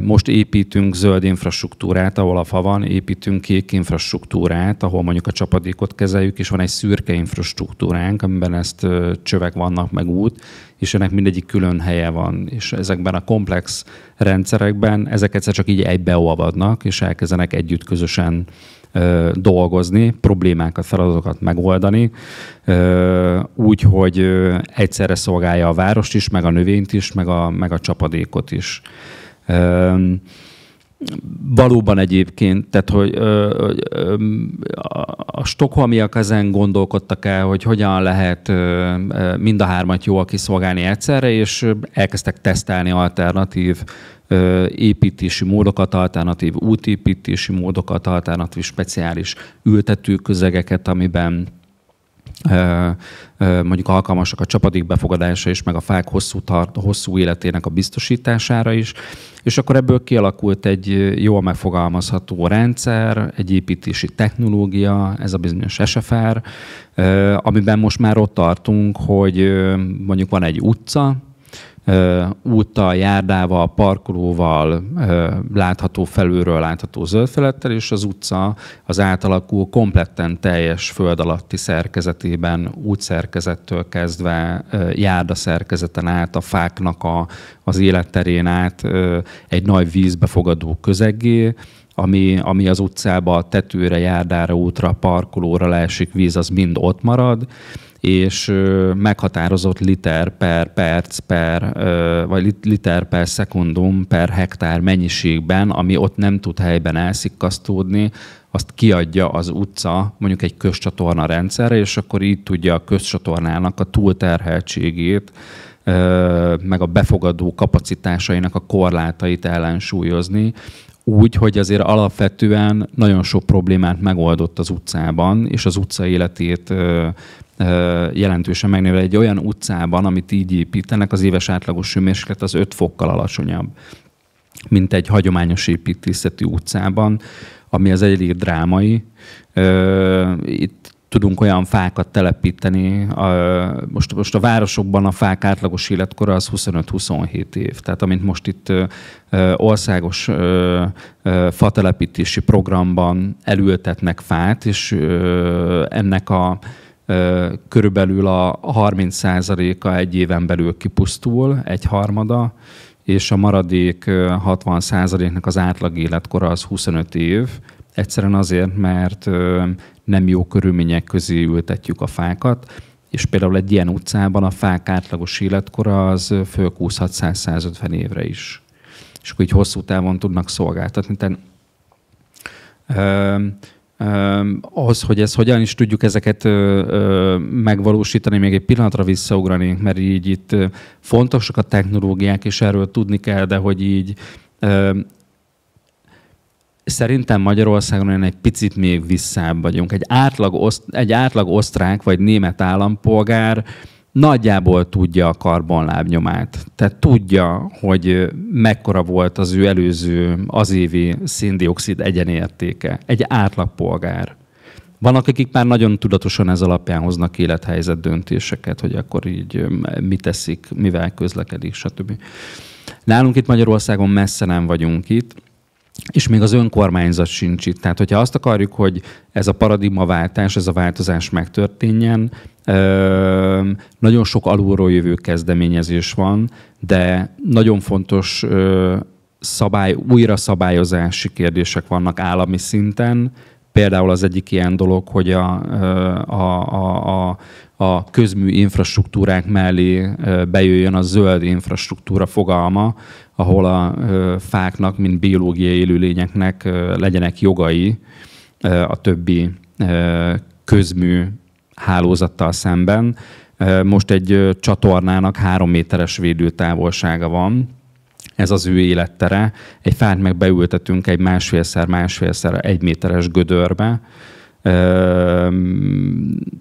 C: Most építünk zöld infrastruktúrát, ahol a fa van, építünk kék infrastruktúrát, ahol mondjuk a csapadékot kezeljük, és van egy szürke infrastruktúránk, amiben ezt csövek vannak, meg út, és ennek mindegyik külön helye van. És ezekben a komplex rendszerekben ezek egyszer csak így egybeolvadnak, és elkezdenek együtt közösen dolgozni, problémákat, feladatokat megoldani, úgy, hogy egyszerre szolgálja a várost is, meg a növényt is, meg a csapadékot is. Valóban egyébként, tehát hogy a stockholmiak ezen gondolkodtak el, hogy hogyan lehet mind a hármat jól kiszolgálni egyszerre, és elkezdtek tesztelni alternatív építési módokat, alternatív útépítési módokat, alternatív speciális ültetőközegeket, amiben mondjuk alkalmasak a csapadék befogadása is, meg a fák hosszú életének a biztosítására is. És akkor ebből kialakult egy jól megfogalmazható rendszer, egy építési technológia, ez a bizonyos SFR, amiben most már ott tartunk, hogy mondjuk van egy utca, úttal, járdával, parkolóval, látható felülről, látható zöld felettel, és az utca az átalakul kompletten teljes föld alatti szerkezetében, útszerkezettől kezdve, járda szerkezeten át, a fáknak az életterén át egy nagy vízbefogadó közeggé, ami az utcába, a tetőre, járdára, útra, parkolóra leesik víz, az mind ott marad, és meghatározott liter per perc vagy liter per szekundum per hektár mennyiségben, ami ott nem tud helyben elszikkasztódni, azt kiadja az utca mondjuk egy közcsatorna rendszerre, és akkor így tudja a közcsatornának a túlterheltségét, meg a befogadó kapacitásainak a korlátait ellensúlyozni, úgy, hogy azért alapvetően nagyon sok problémát megoldott az utcában, és az utca életét jelentősen megnövel. Egy olyan utcában, amit így építenek, az éves átlagos hőmérséklet az 5 fokkal alacsonyabb, mint egy hagyományos építészetű utcában, ami az elég drámai. Itt tudunk olyan fákat telepíteni. Most a városokban a fák átlagos életkora az 25-27 év. Tehát amint most itt országos fatelepítési programban elültetnek fát, és ennek a körülbelül a 30%-a egy éven belül kipusztul, egy harmada, és a maradék 60%-nak az átlag életkora az 25 év. Egyszerűen azért, mert nem jó körülmények közé ültetjük a fákat, és például egy ilyen utcában a fák átlagos életkora az fölkúszhat 100-150 évre is. És akkor így hosszú távon tudnak szolgáltatni. Tehát, ahhoz, hogy ezt hogyan is tudjuk ezeket megvalósítani, még egy pillanatra visszaugrani, mert így itt fontosak a technológiák, és erről tudni kell, de hogy így szerintem Magyarországon egy picit még visszább vagyunk. Egy átlag osztrák vagy német állampolgár nagyjából tudja a karbonlábnyomát. Tehát tudja, hogy mekkora volt az ő előző azévi széndioxid egyenértéke. Egy átlagpolgár. Vannak, akik már nagyon tudatosan ez alapján hoznak élethelyzet döntéseket, hogy akkor így mit teszik, mivel közlekedik, stb. Nálunk itt Magyarországon messze nem vagyunk itt, és még az önkormányzat sincs itt. Tehát, hogyha azt akarjuk, hogy ez a paradigmaváltás, ez a változás megtörténjen, nagyon sok alulról jövő kezdeményezés van, de nagyon fontos újra szabályozási kérdések vannak állami szinten. Például az egyik ilyen dolog, hogy a közmű infrastruktúrák mellé bejöjjön a zöld infrastruktúra fogalma, ahol a fáknak, mint biológiai élőlényeknek legyenek jogai a többi közmű hálózattal szemben. Most egy csatornának 3 méteres védőtávolsága van, ez az ő élettere. Egy fát meg beültetünk egy másfélszer 1 méteres gödörbe,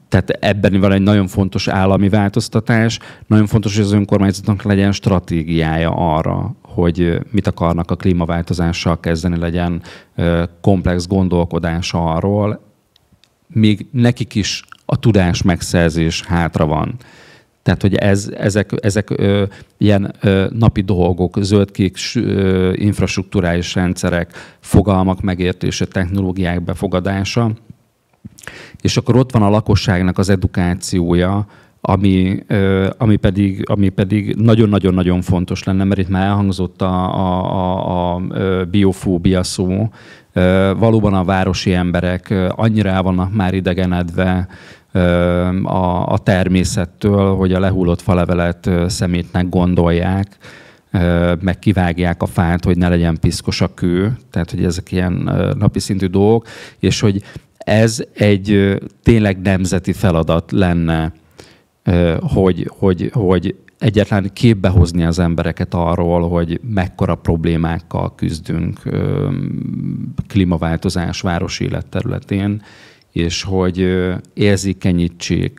C: Tehát ebben van egy nagyon fontos állami változtatás. Nagyon fontos, hogy az önkormányzatnak legyen stratégiája arra, hogy mit akarnak a klímaváltozással kezdeni, legyen komplex gondolkodása arról. Még nekik is a tudás megszerzés hátra van. Tehát, hogy ezek ilyen napi dolgok, zöld-kék infrastrukturális rendszerek, fogalmak megértése, technológiák befogadása. És akkor ott van a lakosságnak az edukációja, ami pedig nagyon-nagyon-nagyon fontos lenne, mert itt már elhangzott a biofóbia szó. Valóban a városi emberek annyira el vannak már idegenedve a természettől, hogy a lehullott falevelet szemétnek gondolják, meg kivágják a fát, hogy ne legyen piszkos a kő, tehát hogy ezek ilyen napi szintű dolgok, és hogy ez egy tényleg nemzeti feladat lenne, hogy egyáltalán képbe hozni az embereket arról, hogy mekkora problémákkal küzdünk klímaváltozás városi élet területén, és hogy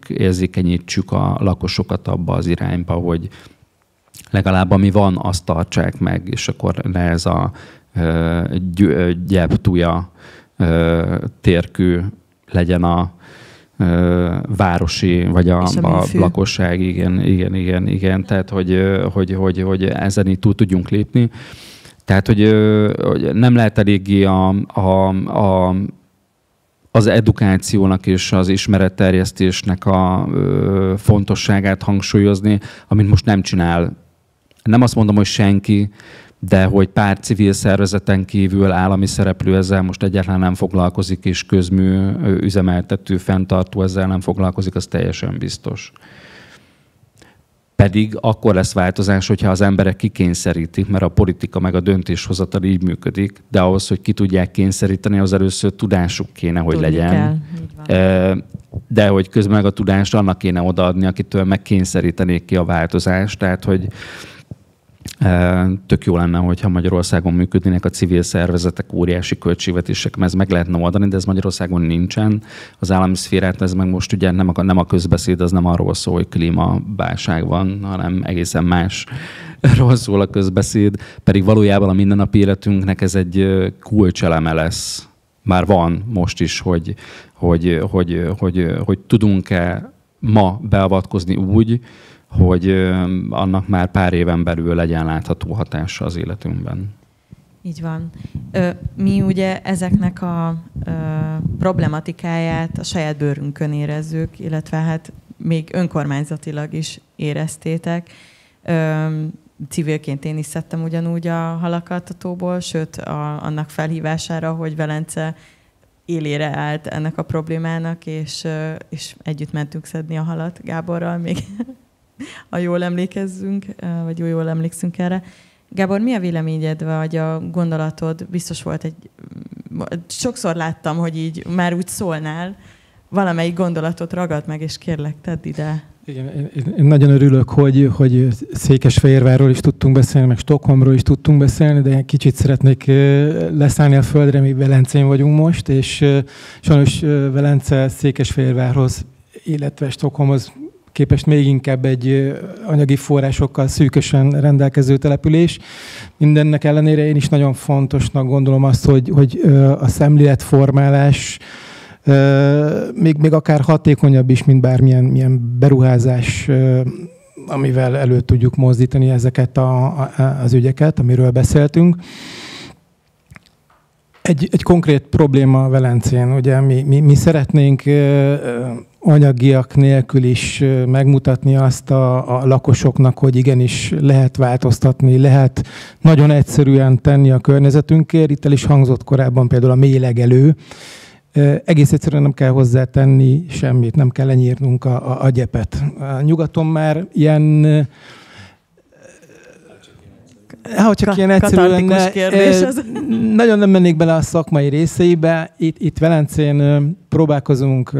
C: érzékenyítsük a lakosokat abba az irányba, hogy legalább ami van, azt tartsák meg, és akkor ne ez a gyeptúja térkő legyen a városi, vagy a lakosság, igen. Tehát, hogy ezen így túl tudjunk lépni. Tehát, hogy nem lehet eléggé az edukációnak és az ismeretterjesztésnek a fontosságát hangsúlyozni, amit most nem csinál. Nem azt mondom, hogy senki, de hogy pár civil szervezeten kívül állami szereplő ezzel most egyáltalán nem foglalkozik, és közmű üzemeltető, fenntartó ezzel nem foglalkozik, az teljesen biztos. Pedig akkor lesz változás, hogyha az emberek kikényszerítik, mert a politika meg a döntéshozatal így működik, de ahhoz, hogy ki tudják kényszeríteni, az először tudásuk kéne, hogy tudni legyen. De hogy közben meg a tudást annak kéne odaadni, akitől meg kényszerítenék ki a változást. Tehát, hogy tök jó lenne, hogyha Magyarországon működnének a civil szervezetek, óriási költségvetések, mert ez meg lehetne oldani, de ez Magyarországon nincsen. Az állami szférát, ez meg most ugye nem a közbeszéd, az nem arról szól, hogy klímaválság van, hanem egészen másról szól a közbeszéd, pedig valójában a mindennapi életünknek ez egy kulcseleme lesz. Már van most is, hogy tudunk-e ma beavatkozni úgy, hogy annak már pár éven belül legyen látható hatása az életünkben.
A: Így van. Mi ugye ezeknek a problematikáját a saját bőrünkön érezzük, illetve hát még önkormányzatilag is éreztétek. Civilként én is szedtem ugyanúgy a halakat a tóból, sőt annak felhívására, hogy Velence élére állt ennek a problémának, és együtt mentünk szedni a halat Gáborral még. Ha jól emlékezzünk, vagy jól emlékszünk erre. Gábor, mi a véleményed, vagy a gondolatod? Biztos volt sokszor láttam, hogy így már úgy szólnál, valamelyik gondolatot ragad meg, és kérlek, tedd ide.
B: Igen, én nagyon örülök, hogy Székesfehérvárról is tudtunk beszélni, meg Stockholmról is tudtunk beszélni, de kicsit szeretnék leszállni a földre, mi Velencén vagyunk most, és sajnos Velence Székesfehérvárhoz, illetve Stockholmhoz képest még inkább egy anyagi forrásokkal szűkösen rendelkező település. Mindennek ellenére én is nagyon fontosnak gondolom azt, hogy a szemléletformálás még akár hatékonyabb is, mint bármilyen beruházás, amivel elő tudjuk mozdítani ezeket az ügyeket, amiről beszéltünk. Egy konkrét probléma Velencén, ugye mi szeretnénk anyagiak nélkül is megmutatni azt a lakosoknak, hogy igenis lehet változtatni, lehet nagyon egyszerűen tenni a környezetünkért. Itt el is hangzott korábban például a mélylegelő. Egész egyszerűen nem kell hozzátenni semmit, nem kell lenyírnunk a gyepet. A nyugaton már ilyen... csak ilyen egyszerűen nagyon nem mennék bele a szakmai részeibe. Itt Velencén próbálkozunk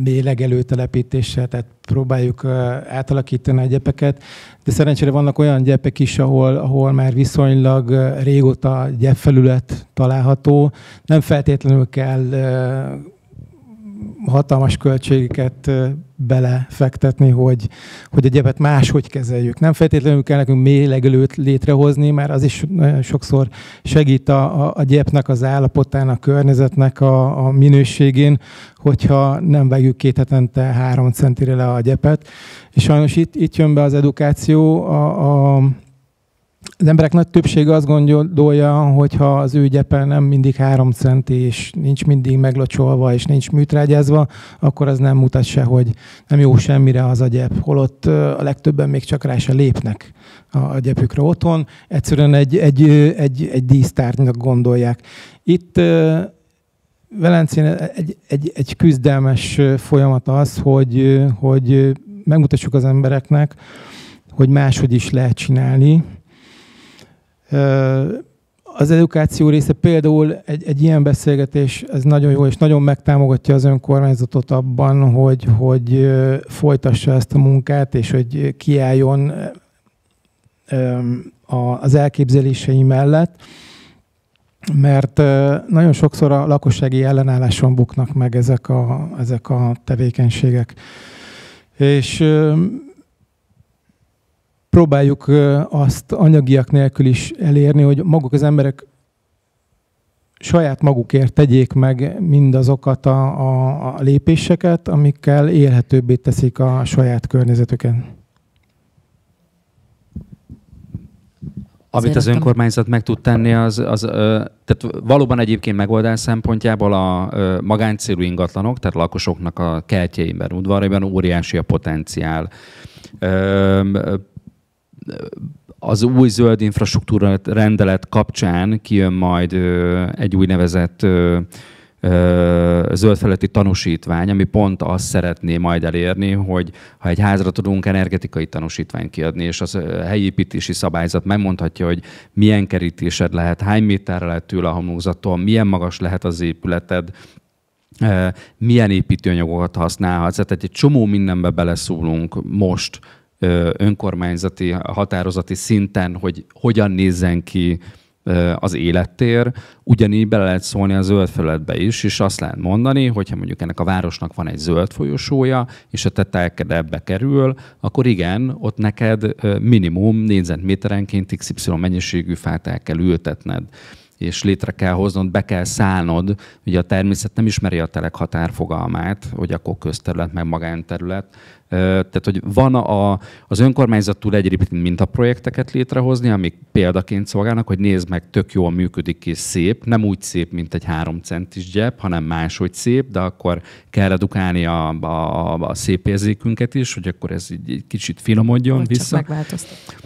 B: mélylegelő telepítéssel, tehát próbáljuk átalakítani a gyepeket, de szerencsére vannak olyan gyepek is, ahol már viszonylag régóta gyepfelület található. Nem feltétlenül kell hatalmas költségeket belefektetni, hogy a gyepet máshogy kezeljük. Nem feltétlenül kell nekünk mély legelőt létrehozni, mert az is sokszor segít a gyepnek, az állapotának, a környezetnek a minőségén, hogyha nem vágjuk 2 hetente 3 centire le a gyepet. És sajnos itt jön be az edukáció. Az emberek nagy többsége azt gondolja, hogy ha az ő gyepe nem mindig 3 centi, és nincs mindig meglocsolva, és nincs műtrágyázva, akkor az nem mutat se, hogy nem jó semmire az a gyep. Holott a legtöbben még csak rá se lépnek a gyepükre otthon. Egyszerűen egy dísztárgynak gondolják. Itt Velencén egy küzdelmes folyamat az, hogy megmutassuk az embereknek, hogy máshogy is lehet csinálni. Az edukáció része például egy ilyen beszélgetés, ez nagyon jó, és nagyon megtámogatja az önkormányzatot abban, hogy folytassa ezt a munkát, és hogy kiálljon az elképzelései mellett, mert nagyon sokszor a lakossági ellenálláson buknak meg ezek a tevékenységek. És próbáljuk azt anyagiak nélkül is elérni, hogy maguk az emberek saját magukért tegyék meg mindazokat a lépéseket, amikkel élhetőbbé teszik a saját környezetüket.
C: Amit az önkormányzat meg tud tenni, tehát valóban egyébként megoldás szempontjából a magáncélú ingatlanok, tehát a lakosoknak a kertjeiben, udvaraiban óriási a potenciál. Az új zöld infrastruktúra rendelet kapcsán kijön majd egy úgynevezett zöldfelületi tanúsítvány, ami pont azt szeretné majd elérni, hogy ha egy házra tudunk energetikai tanúsítványt kiadni, és az helyi építési szabályzat megmondhatja, hogy milyen kerítésed lehet, hány méterre lehet tőle a homlokzattól, milyen magas lehet az épületed, milyen építőanyagokat használhatsz. Tehát egy csomó mindenbe beleszólunk most önkormányzati, határozati szinten, hogy hogyan nézzen ki az élettér, ugyanígy bele lehet szólni a zöld felületbe is, és azt lehet mondani, hogyha mondjuk ennek a városnak van egy zöld folyosója, és a te telked ebbe kerül, akkor igen, ott neked minimum négyzetméterenként XY mennyiségű fát el kell ültetned, és létre kell hoznod, be kell szállnod. Ugye a természet nem ismeri a telek határfogalmát, hogy akkor közterület, meg magánterület. Tehát, hogy van az önkormányzat tud egyébként mintaprojekteket létrehozni, amik példaként szolgálnak, hogy nézd meg, tök jól működik és szép. Nem úgy szép, mint egy 3 centis gyep, hanem máshogy szép, de akkor kell edukálni a szép érzékünket is, hogy akkor ez egy kicsit finomodjon
A: hogy
C: vissza.
A: Csak megváltoztat.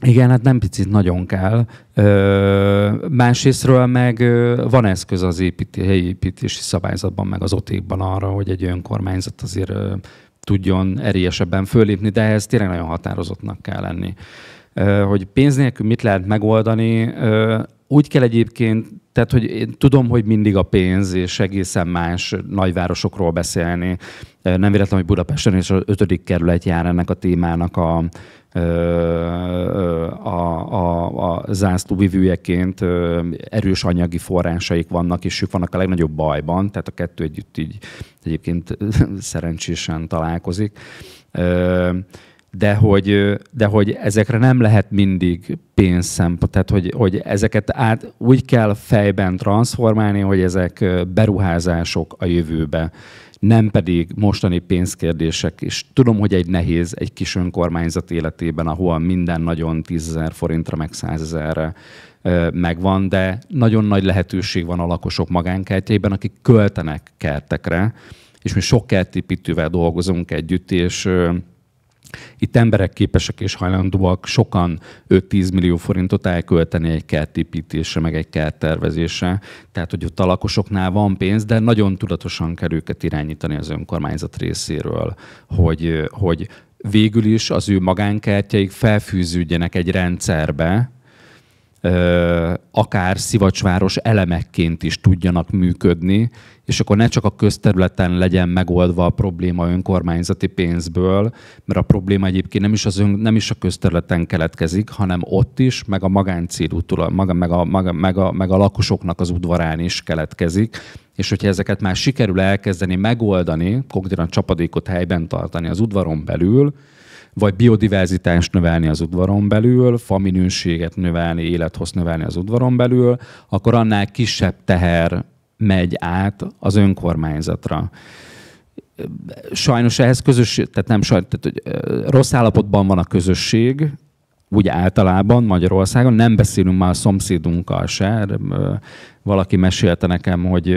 C: Igen, hát nem picit, nagyon kell. Másrésztről meg van eszköz az helyi építési szabályzatban, meg az OTÉK-ban arra, hogy egy önkormányzat azért tudjon erélyesebben fölépni, de ehhez tényleg nagyon határozottnak kell lenni. Hogy pénz nélkül mit lehet megoldani, úgy kell egyébként, tehát hogy én tudom, hogy mindig a pénz, és egészen más nagyvárosokról beszélni. Nem véletlen, hogy Budapesten és az 5. kerület jár ennek a témának a zászlóvivőjeként erős anyagi forrásaik vannak, és ők vannak a legnagyobb bajban, tehát a kettő együtt így egyébként szerencsésen találkozik. De hogy ezekre nem lehet mindig pénzszempont, tehát hogy ezeket úgy kell fejben transformálni, hogy ezek beruházások a jövőbe, nem pedig mostani pénzkérdések. És tudom, hogy nehéz egy kis önkormányzat életében, ahol minden nagyon 10 000 forintra, meg 100 000-re megvan, de nagyon nagy lehetőség van a lakosok magánkertjeiben, akik költenek kertekre, és mi sok kertépítővel dolgozunk együtt, és itt emberek képesek és hajlandóak sokan 5-10 millió forintot elkölteni egy kertépítésre, meg egy kerttervezésre. Tehát, hogy ott a lakosoknál van pénz, de nagyon tudatosan kell őket irányítani az önkormányzat részéről, hogy végül is az ő magánkertjeik felfűződjenek egy rendszerbe, akár szivacsváros elemekként is tudjanak működni, és akkor ne csak a közterületen legyen megoldva a probléma önkormányzati pénzből, mert a probléma egyébként nem is a közterületen keletkezik, hanem ott is, meg a magáncélútól, meg a lakosoknak az udvarán is keletkezik. És hogyha ezeket már sikerül elkezdeni megoldani, konkrétan csapadékot helyben tartani az udvaron belül, vagy biodiverzitást növelni az udvaron belül, faminőséget növelni, élethozt növelni az udvaron belül, akkor annál kisebb teher megy át az önkormányzatra. Sajnos ehhez rossz állapotban van a közösség, úgy általában Magyarországon, nem beszélünk már a szomszédunkkal se. Valaki mesélte nekem, hogy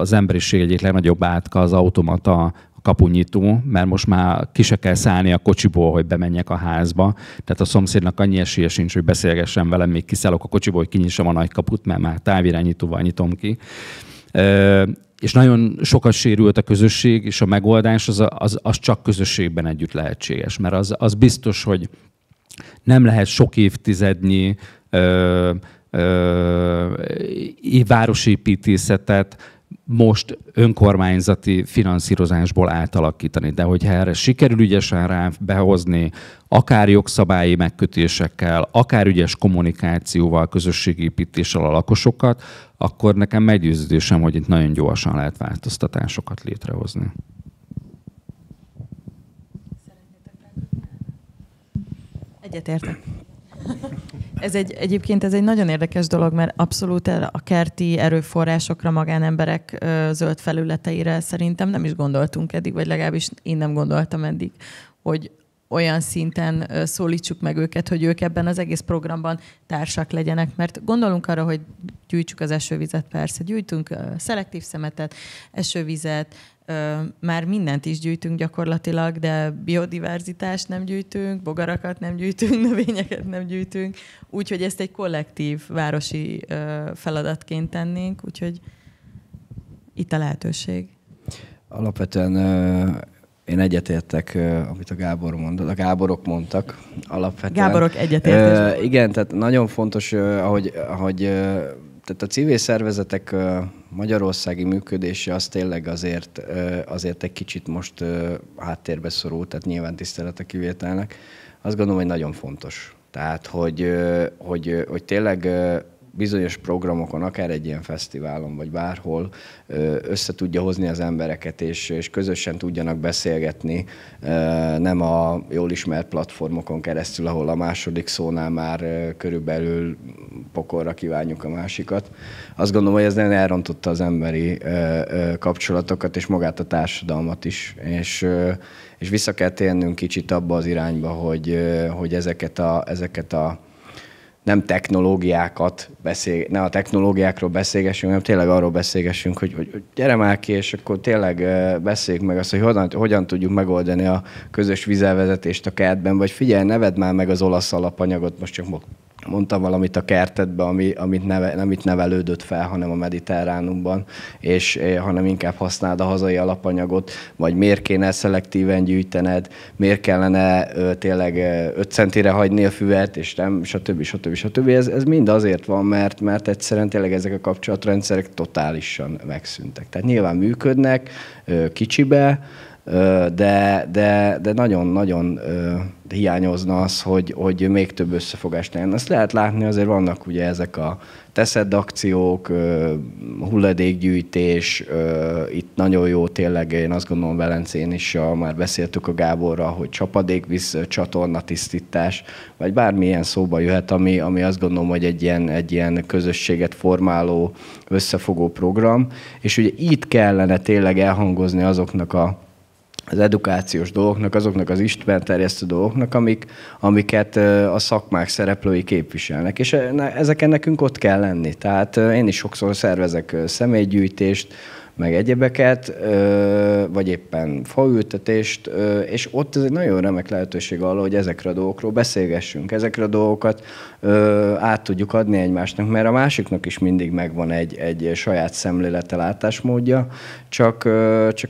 C: az emberiség egyik legnagyobb átka az automata, kapunyitó, mert most már ki se kell szállni a kocsiból, hogy bemenjek a házba. Tehát a szomszédnak annyi esélye sincs, hogy beszélgessen velem, még kiszállok a kocsiból, hogy kinyissam a nagy kaput, mert már távirányítóval nyitom ki. És nagyon sokat sérült a közösség, és a megoldás az csak közösségben együtt lehetséges. Mert az biztos, hogy nem lehet sok évtizednyi városépítészetet most önkormányzati finanszírozásból átalakítani. De hogyha erre sikerül ügyesen rá behozni, akár jogszabályi megkötésekkel, akár ügyes kommunikációval, közösségépítéssel a lakosokat, akkor nekem meggyőződésem, hogy itt nagyon gyorsan lehet változtatásokat létrehozni.
A: Egyetértek. Egyébként ez egy nagyon érdekes dolog, mert abszolút a kerti erőforrásokra, magánemberek zöld felületeire szerintem nem is gondoltunk eddig, vagy legalábbis én nem gondoltam eddig, hogy olyan szinten szólítsuk meg őket, hogy ők ebben az egész programban társak legyenek, mert gondolunk arra, hogy gyűjtsük az esővizet, persze, gyűjtünk szelektív szemetet, esővizet, már mindent is gyűjtünk gyakorlatilag, de biodiverzitást nem gyűjtünk, bogarakat nem gyűjtünk, növényeket nem gyűjtünk, úgyhogy ezt egy kollektív városi feladatként tennénk, úgyhogy itt a lehetőség.
D: Alapvetően én egyetértek, amit a Gáborok mondtak. Alapvetően.
A: Gáborok egyetértés.
D: Igen, tehát nagyon fontos, ahogy tehát a civil szervezetek magyarországi működése az tényleg azért egy kicsit most háttérbe szorult, tehát nyilván tisztelet a kivételnek. Azt gondolom, hogy nagyon fontos. Tehát, hogy tényleg bizonyos programokon, akár egy ilyen fesztiválon, vagy bárhol össze tudja hozni az embereket, és közösen tudjanak beszélgetni, nem a jól ismert platformokon keresztül, ahol a második szónál már körülbelül pokolra kívánjuk a másikat. Azt gondolom, hogy ez nem elrontotta az emberi kapcsolatokat, és magát a társadalmat is. És vissza kell térnünk kicsit abba az irányba, hogy ezeket a nem technológiákat ne a technológiákról beszélgessünk, hanem tényleg arról beszélgessünk, hogy gyere már ki, és akkor tényleg beszéljük meg azt, hogy hogyan tudjuk megoldani a közös vízelvezetést a kertben, vagy figyelj, ne vedd már meg az olasz alapanyagot, most csak mondtam valamit a kertedbe, amit nem itt nevelődött fel, hanem a Mediterránumban, és hanem inkább használd a hazai alapanyagot, vagy miért kéne szelektíven gyűjtened, miért kellene tényleg 5 centire hagyni a füvet, és nem, stb. Ez mind azért van, mert egyszerűen tényleg ezek a kapcsolatrendszerek totálisan megszűntek. Tehát nyilván működnek kicsibe, de nagyon-nagyon hiányozna az, hogy még több összefogást legyen. Azt lehet látni, azért vannak ugye ezek a teszed akciók, hulladékgyűjtés, itt nagyon jó tényleg, én azt gondolom Velencén is, már beszéltük a Gáborral, hogy csapadékvíz csatornatisztítás, vagy bármilyen szóba jöhet, ami azt gondolom, hogy egy ilyen közösséget formáló, összefogó program, és ugye itt kellene tényleg elhangozni azoknak az edukációs dolgoknak, azoknak az ismeretterjesztő dolgoknak, amiket a szakmák szereplői képviselnek. És ezeken nekünk ott kell lenni. Tehát én is sokszor szervezek személygyűjtést, meg egyebeket, vagy éppen faültetést, és ott ez egy nagyon remek lehetőség arra, hogy ezekre a dolgokról beszélgessünk. Ezekre a dolgokat át tudjuk adni egymásnak, mert a másiknak is mindig megvan egy saját szemlélete, látásmódja, csak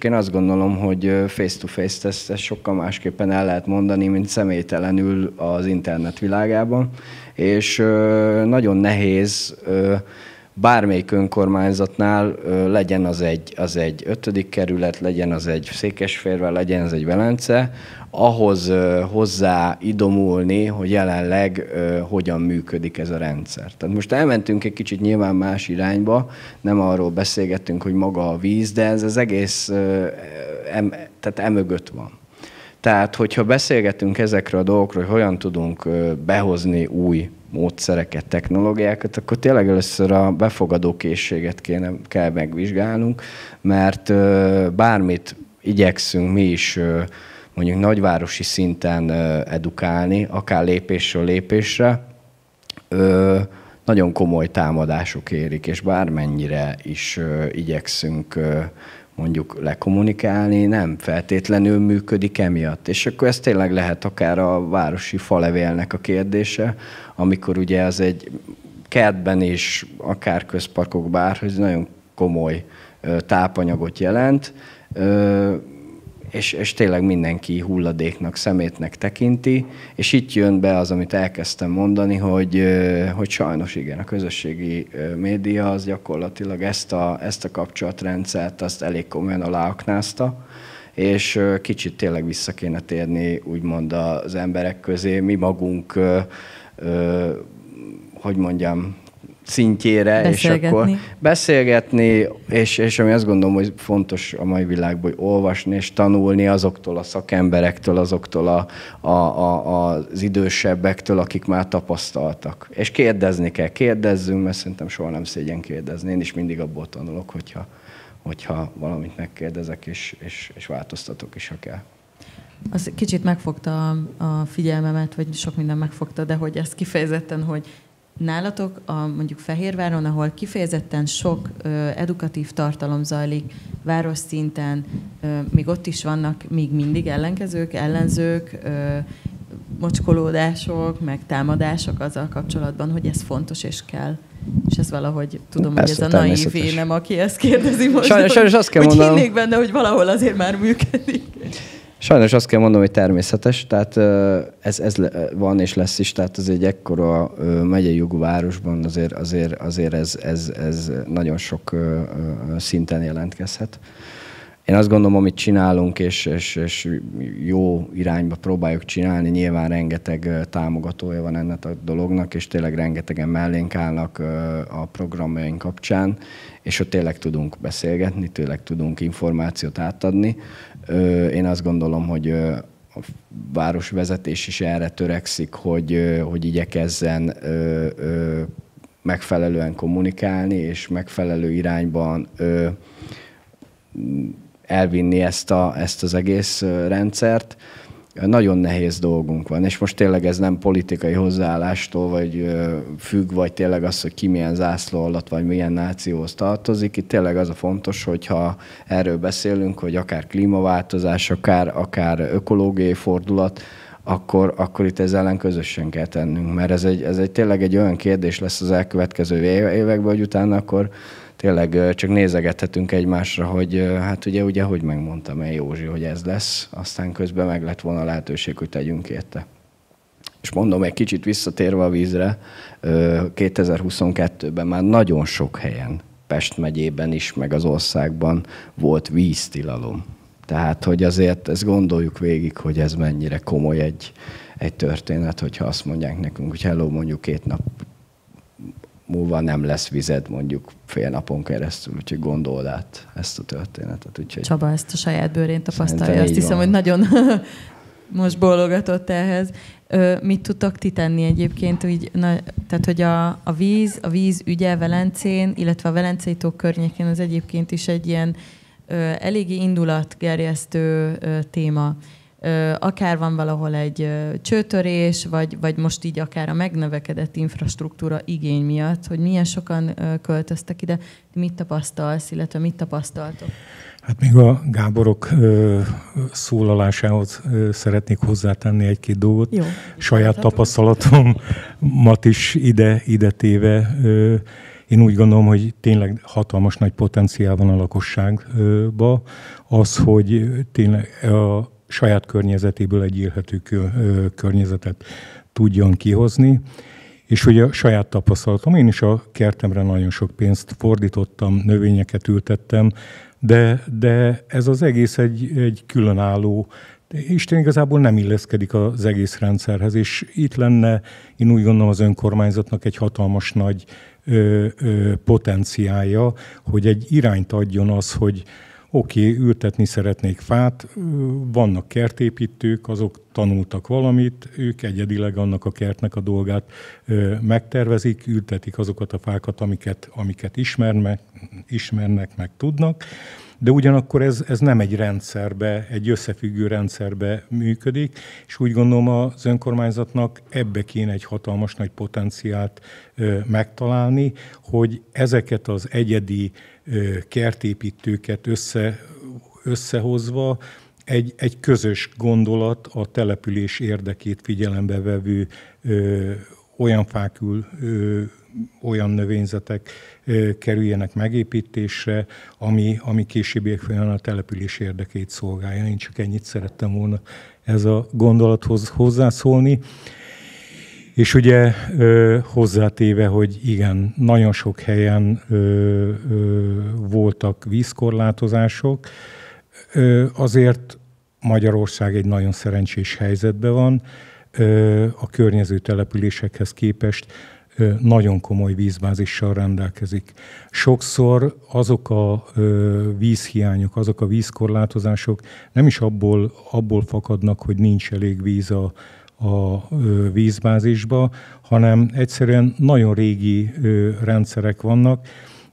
D: én azt gondolom, hogy face-to-face ezt sokkal másképpen el lehet mondani, mint személytelenül az internet világában, és nagyon nehéz bármelyik önkormányzatnál, legyen az egy 5. kerület, legyen az egy Székesfehérvár, legyen az egy Velence, ahhoz hozzá idomulni, hogy jelenleg hogyan működik ez a rendszer. Tehát most elmentünk egy kicsit nyilván más irányba, nem arról beszélgettünk, hogy maga a víz, de ez az egész tehát emögött van. Tehát, hogyha beszélgetünk ezekről a dolgokról, hogy hogyan tudunk behozni új módszereket, technológiákat, akkor tényleg először a befogadó készséget kell megvizsgálnunk, mert bármit igyekszünk mi is mondjuk nagyvárosi szinten edukálni, akár lépésről lépésre, nagyon komoly támadások érik, és bármennyire is igyekszünk mondjuk lekommunikálni, nem feltétlenül működik emiatt. És akkor ez tényleg lehet akár a városi falevélnek a kérdése, amikor ugye az egy kertben is, akár közparkok, bárhogy nagyon komoly tápanyagot jelent, és tényleg mindenki hulladéknak, szemétnek tekinti, és itt jön be az, amit elkezdtem mondani, hogy sajnos igen, a közösségi média az gyakorlatilag ezt a kapcsolatrendszert azt elég komolyan aláaknázta, és kicsit tényleg vissza kéne térni úgymond az emberek közé, mi magunk, hogy mondjam, szintjére, és akkor beszélgetni, és ami azt gondolom, hogy fontos a mai világban, hogy olvasni és tanulni azoktól a szakemberektől, azoktól az idősebbektől, akik már tapasztaltak. És kérdezni kell, kérdezzünk, mert szerintem soha nem szégyen kérdezni. Én is mindig abból tanulok, hogyha valamit megkérdezek, és változtatok is, ha kell.
A: Az kicsit megfogta a figyelmemet, vagy sok minden megfogta, de hogy ez kifejezetten, hogy nálatok, mondjuk Fehérváron, ahol kifejezetten sok edukatív tartalom zajlik, város szinten, még ott is vannak még mindig ellenkezők, ellenzők, mocskolódások, meg támadások azzal kapcsolatban, hogy ez fontos és kell. És ez valahogy, tudom, persze, hogy ez a naív énem, aki ezt kérdezi most,
D: sajnos azt kell mondanom,
A: hogy hinnék benne, hogy valahol azért már működik.
D: Sajnos azt kell mondanom, hogy természetes, tehát ez van és lesz is, tehát azért egy ekkora megyei jogú városban azért ez nagyon sok szinten jelentkezhet. Én azt gondolom, amit csinálunk, és jó irányba próbáljuk csinálni, nyilván rengeteg támogatója van ennek a dolognak, és tényleg rengetegen mellénk állnak a programjaink kapcsán, és ott tényleg tudunk beszélgetni, tényleg tudunk információt átadni. Én azt gondolom, hogy a városvezetés is erre törekszik, hogy igyekezzen megfelelően kommunikálni, és megfelelő irányban elvinni ezt az egész rendszert. Nagyon nehéz dolgunk van, és most tényleg ez nem politikai hozzáállástól vagy függ, vagy tényleg az, hogy ki milyen zászló alatt, vagy milyen nációhoz tartozik. Itt tényleg az a fontos, hogyha erről beszélünk, hogy akár klímaváltozás, akár ökológiai fordulat, akkor itt ezzel ellen közösen kell tennünk, mert ez tényleg egy olyan kérdés lesz az elkövetkező években, hogy utána akkor tényleg csak nézegethetünk egymásra, hogy hát ugye hogy megmondtam én, Józsi, hogy ez lesz, aztán közben meg lett volna lehetőség, hogy tegyünk érte. És mondom, egy kicsit visszatérve a vízre, 2022-ben már nagyon sok helyen, Pest megyében is, meg az országban volt víztilalom. Tehát, hogy azért ezt gondoljuk végig, hogy ez mennyire komoly egy történet, hogyha azt mondják nekünk, hogy hello, mondjuk 2 nap múlva nem lesz vized mondjuk fél napon keresztül, úgyhogy gondold át ezt a történetet. Úgyhogy
A: Csaba ezt a saját bőrén tapasztalja. Azt hiszem, hogy nagyon most bólogatott ehhez. Mit tudtok ti tenni egyébként? Tehát, hogy a víz ügye Velencén, illetve a Velencei tó környékén az egyébként is egy ilyen eléggé indulatgerjesztő téma. akár van valahol egy csőtörés, vagy most így akár a megnövekedett infrastruktúra igény miatt, hogy milyen sokan költöztek ide, mit tapasztalsz, illetve mit tapasztaltok?
E: Hát még a Gáborok szólalásához szeretnék hozzátenni egy-két dolgot.
A: Jó,
E: saját tapasztalatomat is ide téve. Én úgy gondolom, hogy tényleg hatalmas nagy potenciál van a lakosságban. Az, hogy tényleg a saját környezetéből egy élhető környezetet tudjon kihozni. És hogy a saját tapasztalatom, én is a kertemre nagyon sok pénzt fordítottam, növényeket ültettem, de ez az egész egy különálló, Isten igazából nem illeszkedik az egész rendszerhez, és itt lenne, én úgy gondolom, az önkormányzatnak egy hatalmas nagy potenciálja, hogy egy irányt adjon az, hogy oké, ültetni szeretnék fát, vannak kertépítők, azok tanultak valamit, ők egyedileg annak a kertnek a dolgát megtervezik, ültetik azokat a fákat, amiket ismernek, meg tudnak, de ugyanakkor ez nem egy rendszerbe, egy összefüggő rendszerbe működik, és úgy gondolom az önkormányzatnak ebbe kéne egy hatalmas nagy potenciált megtalálni, hogy ezeket az egyedi kertépítőket összehozva egy közös gondolat, a település érdekét figyelembe vevő olyan fák, olyan növényzetek kerüljenek megépítésre, ami későbbiek folyamán a település érdekét szolgálja. Én csak ennyit szerettem volna ez a gondolathoz hozzászólni. És ugye hozzátéve, hogy igen, nagyon sok helyen voltak vízkorlátozások, azért Magyarország egy nagyon szerencsés helyzetben van, a környező településekhez képest nagyon komoly vízbázissal rendelkezik. Sokszor azok a vízhiányok, azok a vízkorlátozások nem is abból fakadnak, hogy nincs elég víz a vízbázisba, hanem egyszerűen nagyon régi rendszerek vannak,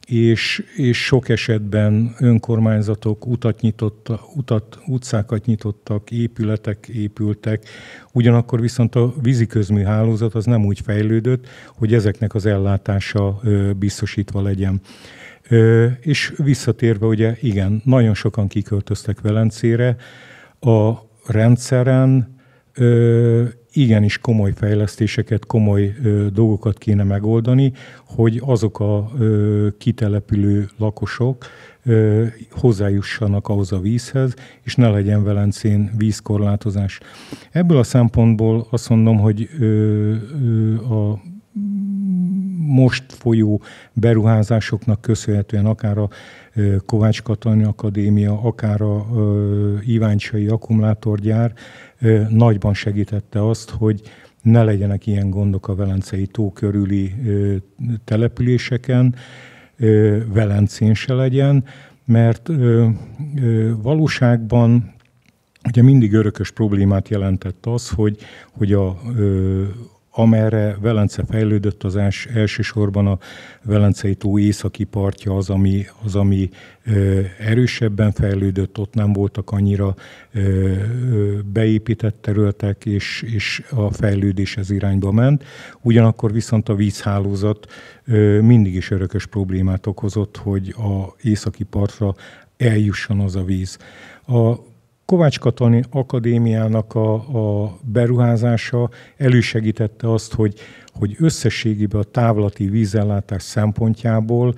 E: és sok esetben önkormányzatok utcákat nyitottak, épületek épültek, ugyanakkor viszont a víziközműhálózat az nem úgy fejlődött, hogy ezeknek az ellátása biztosítva legyen. És visszatérve, ugye igen, nagyon sokan kiköltöztek Velencére, a rendszeren igenis komoly fejlesztéseket, komoly dolgokat kéne megoldani, hogy azok a kitelepülő lakosok hozzájussanak ahhoz a vízhez, és ne legyen Velencén vízkorlátozás. Ebből a szempontból azt mondom, hogy a most folyó beruházásoknak köszönhetően akár a Kovács Katalin Akadémia, akár a Iváncsai akkumulátorgyár nagyban segítette azt, hogy ne legyenek ilyen gondok a Velencei tó körüli településeken, Velencén se legyen, mert valóságban ugye mindig örökös problémát jelentett az, hogy amerre Velence fejlődött, az elsősorban a Velencei tó északi partja az, ami erősebben fejlődött, ott nem voltak annyira beépített területek, és a fejlődés ez irányba ment. Ugyanakkor viszont a vízhálózat mindig is örökös problémát okozott, hogy az északi partra eljusson az a víz. A Kovács Katalin Akadémiának a beruházása elősegítette azt, hogy összességében a távlati vízellátás szempontjából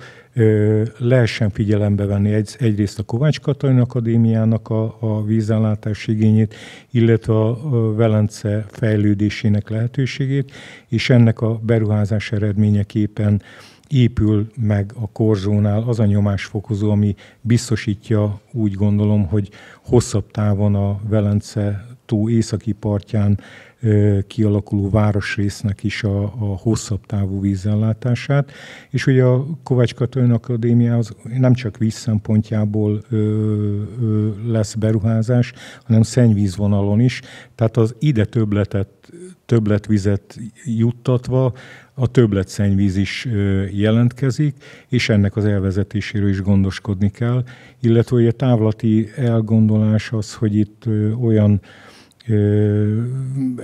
E: lehessen figyelembe venni egyrészt a Kovács Katalin Akadémiának a vízellátás igényét, illetve a Velence fejlődésének lehetőségét, és ennek a beruházás eredményeképpen épül meg a korzónál az a nyomásfokozó, ami biztosítja, úgy gondolom, hogy hosszabb távon a Velence tó északi partján kialakuló városrésznek is a hosszabb távú vízellátását. És ugye a Kovács Katalin Akadémiához nem csak víz szempontjából lesz beruházás, hanem szennyvízvonalon is. Tehát az ide többletvizet juttatva a többlet-szennyvíz is jelentkezik, és ennek az elvezetéséről is gondoskodni kell. Illetve a távlati elgondolás az, hogy itt olyan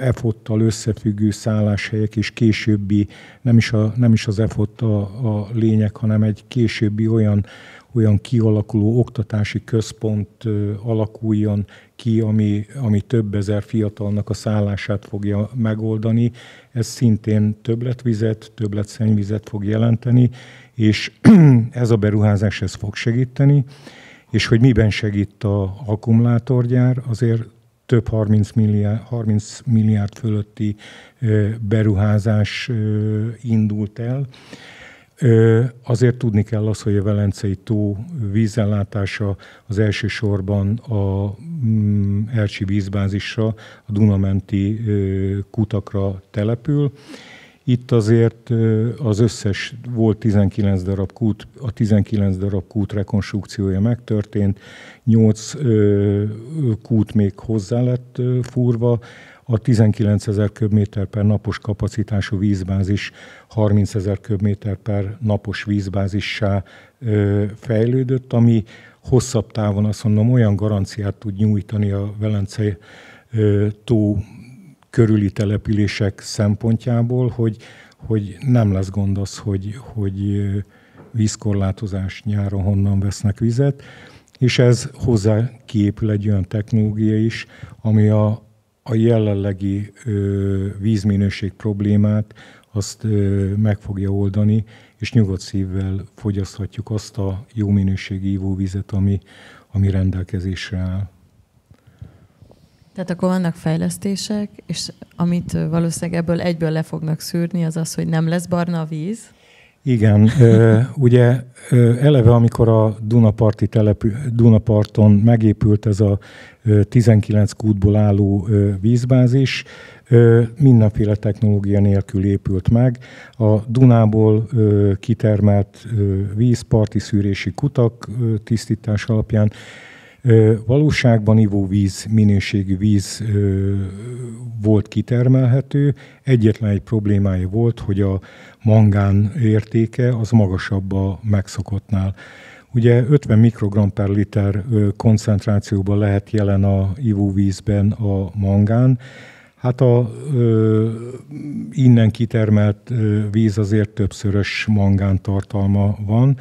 E: EFOT-tal összefüggő szálláshelyek és későbbi, nem is az EFOT a lényeg, hanem egy későbbi olyan kialakuló oktatási központ alakuljon ki, ami több ezer fiatalnak a szállását fogja megoldani. Ez szintén többletvizet, többletszennvizet fog jelenteni, és ez a beruházás ez fog segíteni. És hogy miben segít az akkumulátorgyár, azért több 30 milliárd fölötti beruházás indult el. Azért tudni kell az, hogy a Velencei tó vízellátása az elsősorban a Ercsi vízbázisra, a Dunamenti kutakra települ. Itt azért az összes, volt 19 darab kút, a 19 darab kút rekonstrukciója megtörtént, 8 kút még hozzá lett fúrva, a 19 000 köbméter per napos kapacitású vízbázis 30 000 köbméter per napos vízbázissá fejlődött, ami hosszabb távon azt mondom olyan garanciát tud nyújtani a Velencei tó körüli települések szempontjából, hogy nem lesz gond az, hogy vízkorlátozás nyáron honnan vesznek vizet, és ez hozzá kiépül egy olyan technológia is, ami a jelenlegi vízminőség problémát azt meg fogja oldani, és nyugodt szívvel fogyaszthatjuk azt a jó minőségi ivóvizet, ami rendelkezésre áll.
A: Tehát akkor vannak fejlesztések, és amit valószínűleg ebből egyből le fognak szűrni, az az, hogy nem lesz barna a víz.
E: Igen, ugye eleve, amikor a Dunaparton megépült ez a 19 kútból álló vízbázis, mindenféle technológia nélkül épült meg. A Dunából kitermelt víz, parti szűrési kutak tisztítás alapján valóságban ivóvíz, minőségű víz volt kitermelhető. Egyetlen egy problémája volt, hogy a mangán értéke az magasabb a megszokottnál. Ugye 50 mikrogram per liter koncentrációban lehet jelen a ivóvízben a mangán. Hát a innen kitermelt víz azért többszörös mangántartalma van.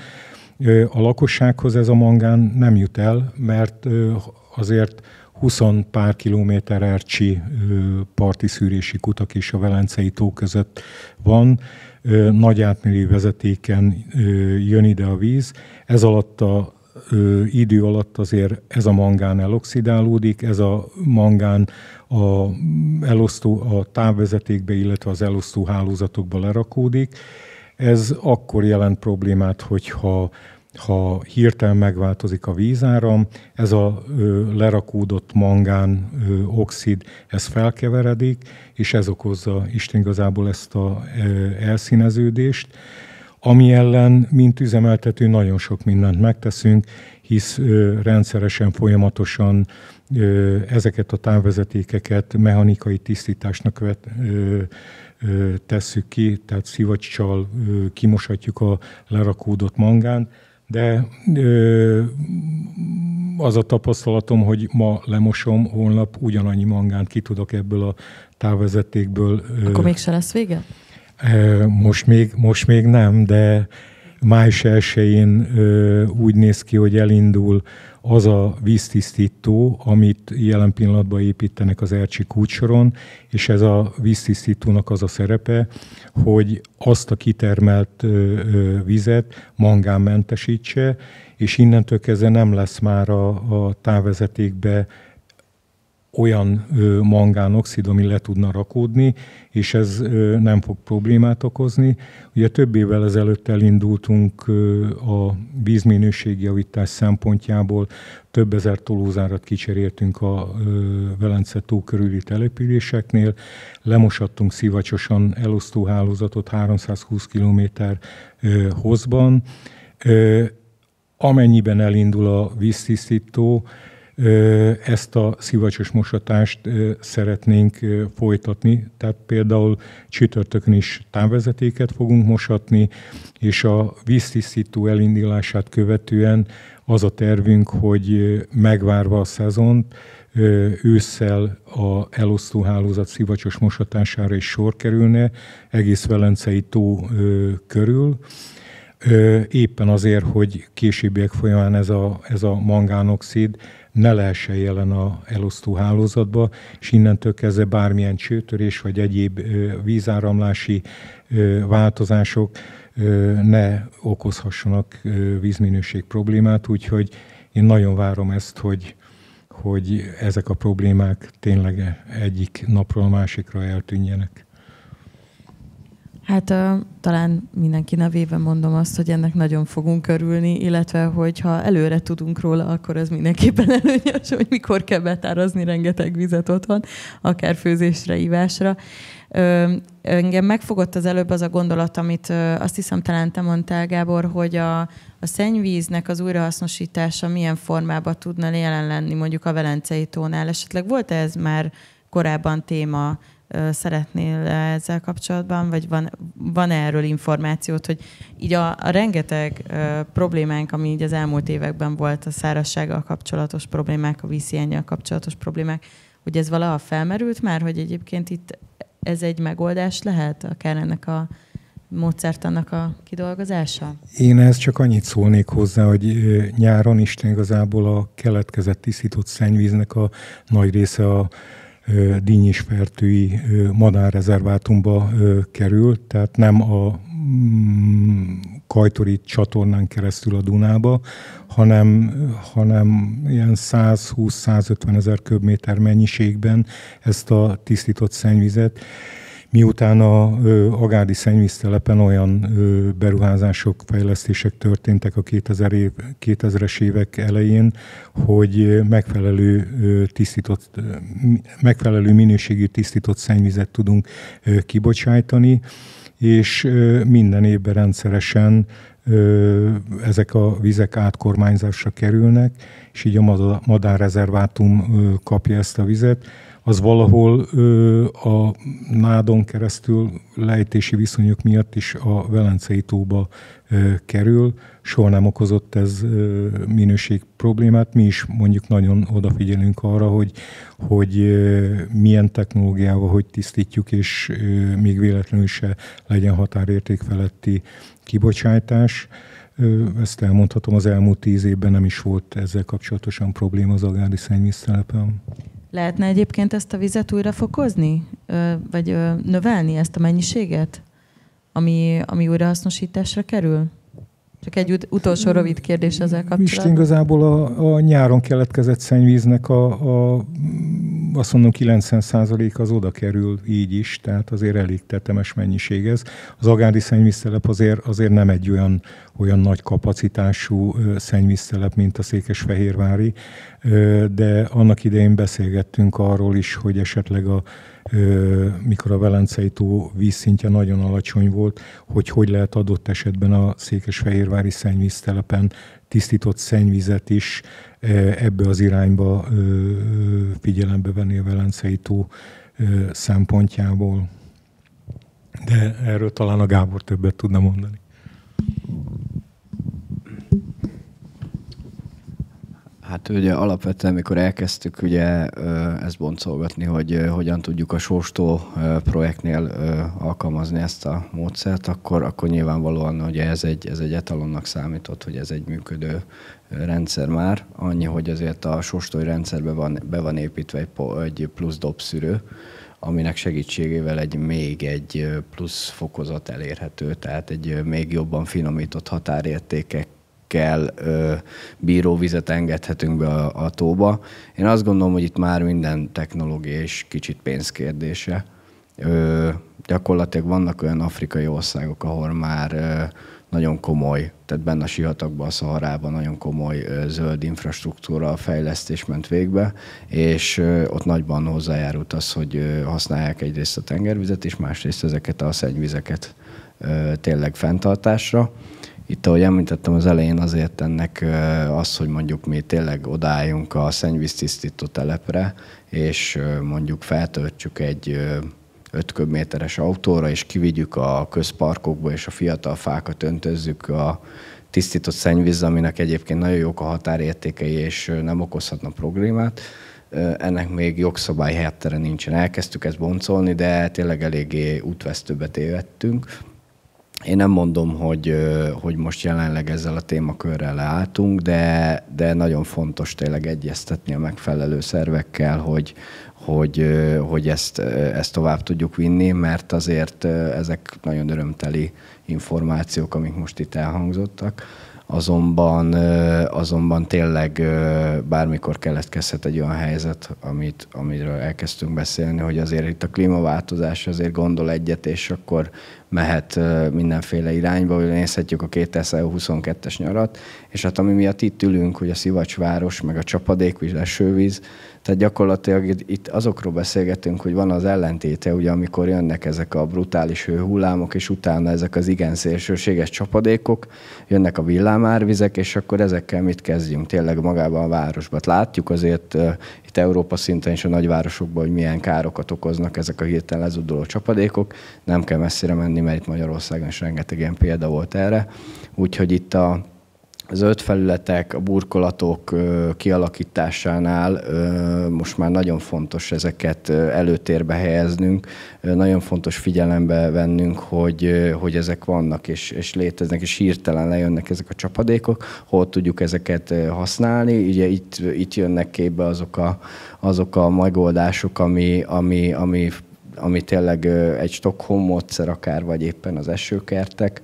E: A lakossághoz ez a mangán nem jut el, mert azért 20 pár kilométer ercsi parti szűrési kutak és a Velencei tó között van. Nagy átmérőjű vezetéken jön ide a víz. Ez alatt a idő alatt azért ez a mangán eloxidálódik, ez a mangán a távvezetékbe, illetve az elosztó hálózatokba lerakódik. Ez akkor jelent problémát, hogyha hirtelen megváltozik a vízáram, ez a lerakódott mangán oxid, ez felkeveredik, és ez okozza igazából ezt az elszíneződést, ami ellen, mint üzemeltető, nagyon sok mindent megteszünk, hisz rendszeresen, folyamatosan ezeket a távvezetékeket mechanikai tisztításnak tesszük ki, tehát szivacsal kimoshatjuk a lerakódott mangán, de az a tapasztalatom, hogy ma lemosom, holnap ugyanannyi mangánt ki tudok ebből a távvezetékből.
A: Akkor mégse lesz vége?
E: Most még nem, de május 1-én úgy néz ki, hogy elindul az a víztisztító, amit jelen pillanatban építenek az Ercsi kútsoron, és ez a víztisztítónak az a szerepe, hogy azt a kitermelt vizet mangánmentesítse, és innentől kezdve nem lesz már a távvezetékbe olyan mangánoxid, ami le tudna rakódni, és ez nem fog problémát okozni. Ugye több évvel ezelőtt elindultunk a vízminőségjavítás szempontjából, több ezer tolózárat kicseréltünk a Velence tó körüli településeknél, lemosattunk szivacsosan elosztóhálózatot 320 km hosszban. Amennyiben elindul a víztisztító, ezt a szivacsos mosatást szeretnénk folytatni. Tehát például csütörtökön is távvezetéket fogunk mosatni, és a víztisztító elindulását követően az a tervünk, hogy megvárva a szezont, ősszel a elosztóhálózat szivacsos mosatására is sor kerülne egész Velencei tó körül. Éppen azért, hogy későbbiek folyamán ez a mangánoxid ne lehessen jelen a elosztóhálózatba, és innentől kezdve bármilyen csőtörés vagy egyéb vízáramlási változások ne okozhassanak vízminőség problémát, úgyhogy én nagyon várom ezt, hogy ezek a problémák tényleg egyik napról a másikra eltűnjenek.
A: Hát talán mindenki nevében mondom azt, hogy ennek nagyon fogunk örülni, illetve hogyha előre tudunk róla, akkor ez mindenképpen előnyös, hogy mikor kell betárazni rengeteg vizet otthon, akár főzésre, ivásra. Engem megfogott az előbb az a gondolat, amit azt hiszem talán te mondtál, Gábor, hogy a szennyvíznek az újrahasznosítása milyen formában tudna jelen lenni mondjuk a Velencei tónál. Esetleg volt ez már korábban téma, szeretnél ezzel kapcsolatban, vagy van erről információt, hogy így a rengeteg problémánk, ami így az elmúlt években volt, a szárazsággal kapcsolatos problémák, a vízhiánnyal kapcsolatos problémák, hogy ez valaha felmerült már, hogy egyébként itt ez egy megoldás lehet, akár ennek a módszertannak a kidolgozása? Én
E: ehhez csak annyit szólnék hozzá, hogy nyáron Isten igazából a keletkezett tisztított szennyvíznek a nagy része a Dínyisfertői madárrezervátumba került, tehát nem a Kajtori csatornán keresztül a Dunába, hanem ilyen 120-150 ezer köbméter mennyiségben ezt a tisztított szennyvizet. Miután a Agárdi szennyvíztelepen olyan beruházások, fejlesztések történtek a 2000-es évek elején, hogy megfelelő minőségű tisztított szennyvizet tudunk kibocsájtani, és minden évben rendszeresen ezek a vizek átkormányzásra kerülnek, és így a madárrezervátum kapja ezt a vizet. Az valahol a nádon keresztül lejtési viszonyok miatt is a Velencei tóba kerül. Soha nem okozott ez minőség problémát. Mi is mondjuk nagyon odafigyelünk arra, hogy milyen technológiával hogy tisztítjuk, és még véletlenül se legyen határérték feletti kibocsátás. Ezt elmondhatom, az elmúlt 10 évben nem is volt ezzel kapcsolatosan probléma az Agárdi szennyvíztelepen.
A: Lehetne egyébként ezt a vizet újra fokozni? Vagy növelni ezt a mennyiséget, ami újrahasznosításra kerül? Csak egy utolsó rövid kérdés ezzel kapcsolatban.
E: Igazából a nyáron keletkezett szennyvíznek azt mondom 90% az oda kerül így is, tehát azért elég tetemes mennyiség ez. Az Agárdi szennyvíztelep azért nem egy olyan nagy kapacitású szennyvíztelep, mint a székesfehérvári, de annak idején beszélgettünk arról is, hogy esetleg mikor a Velencei tó vízszintje nagyon alacsony volt, hogy lehet adott esetben a székesfehérvári szennyvíztelepen tisztított szennyvizet is ebbe az irányba figyelembe venni a Velencei tó szempontjából. De erről talán a Gábor többet tudna mondani.
D: Hát ugye alapvetően, amikor elkezdtük ugye ezt boncolgatni, hogy hogyan tudjuk a Sóstó projektnél alkalmazni ezt a módszert, akkor nyilvánvalóan ugye ez egy etalonnak számított, hogy ez egy működő rendszer már. Annyi, hogy azért a Sóstói rendszerbe be van építve egy plusz dobszűrő, aminek segítségével még egy plusz fokozat elérhető, tehát egy még jobban finomított határértékek bíró vizet engedhetünk be a tóba. Én azt gondolom, hogy itt már minden technológia és kicsit pénzkérdése. Gyakorlatilag vannak olyan afrikai országok, ahol már nagyon komoly, tehát benne a sivatagban, a Szaharában nagyon komoly zöld infrastruktúra fejlesztés ment végbe, és ott nagyban hozzájárult az, hogy használják egyrészt a tengervizet, és másrészt ezeket a szennyvizeket tényleg fenntartásra. Itt, ahogy említettem az elején, azért ennek az, hogy mondjuk mi tényleg odaálljunk a szennyvíztisztító telepre, és mondjuk feltöltjük egy 5 köbméteres autóra, és kivigyük a közparkokba, és a fiatal fákat öntözzük a tisztított szennyvízzel, aminek egyébként nagyon jók a határértékei, és nem okozhatna problémát. Ennek még jogszabály háttere nincsen. Elkezdtük ezt boncolni, de tényleg eléggé útvesztőbe tévedtünk. Én nem mondom, hogy most jelenleg ezzel a témakörrel leálltunk, de nagyon fontos tényleg egyeztetni a megfelelő szervekkel, hogy ezt tovább tudjuk vinni, mert azért ezek nagyon örömteli információk, amik most itt elhangzottak. Azonban tényleg bármikor keletkezhet egy olyan helyzet, amiről elkezdtünk beszélni, hogy azért itt a klímaváltozás azért gondol egyet, és akkor mehet mindenféle irányba, hogy nézhetjük a 2022-es nyarat, és hát ami miatt itt ülünk, hogy a szivacsváros, meg a csapadékvíz, esővíz, tehát gyakorlatilag itt azokról beszélgetünk, hogy van az ellentéte, ugye, amikor jönnek ezek a brutális hőhullámok, és utána ezek az igen szélsőséges csapadékok, jönnek a villámárvizek, és akkor ezekkel mit kezdjünk tényleg magában a városban. Látjuk azért itt Európa szinten és a nagyvárosokban, hogy milyen károkat okoznak ezek a hirtelen lezúduló csapadékok. Nem kell messzire menni, mert itt Magyarországon is rengeteg ilyen példa volt erre. Úgyhogy itt a zöld felületek, a burkolatok kialakításánál most már nagyon fontos ezeket előtérbe helyeznünk, nagyon fontos figyelembe vennünk, hogy ezek vannak és léteznek, és hirtelen lejönnek ezek a csapadékok, hol tudjuk ezeket használni. Ugye itt jönnek képbe azok a megoldások, ami tényleg egy Stockholm módszer akár, vagy éppen az esőkertek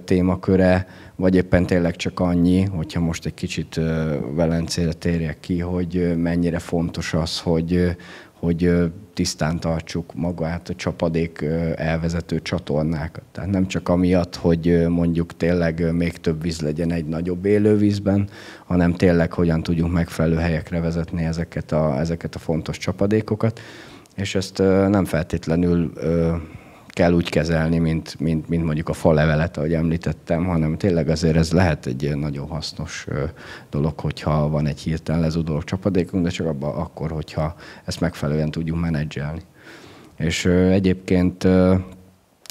D: témaköre, vagy éppen tényleg csak annyi, hogyha most egy kicsit Velencére térjek ki, hogy mennyire fontos az, hogy tisztán tartsuk magát a csapadék elvezető csatornákat. Tehát nem csak amiatt, hogy mondjuk tényleg még több víz legyen egy nagyobb élővízben, hanem tényleg hogyan tudjunk megfelelő helyekre vezetni ezeket a fontos csapadékokat. És ezt nem feltétlenül kell úgy kezelni, mint mondjuk a falevelet, ahogy említettem, hanem tényleg azért ez lehet egy nagyon hasznos dolog, hogyha van egy hirtelen lezúduló csapadékunk, de csak akkor, hogyha ezt megfelelően tudjuk menedzselni. És egyébként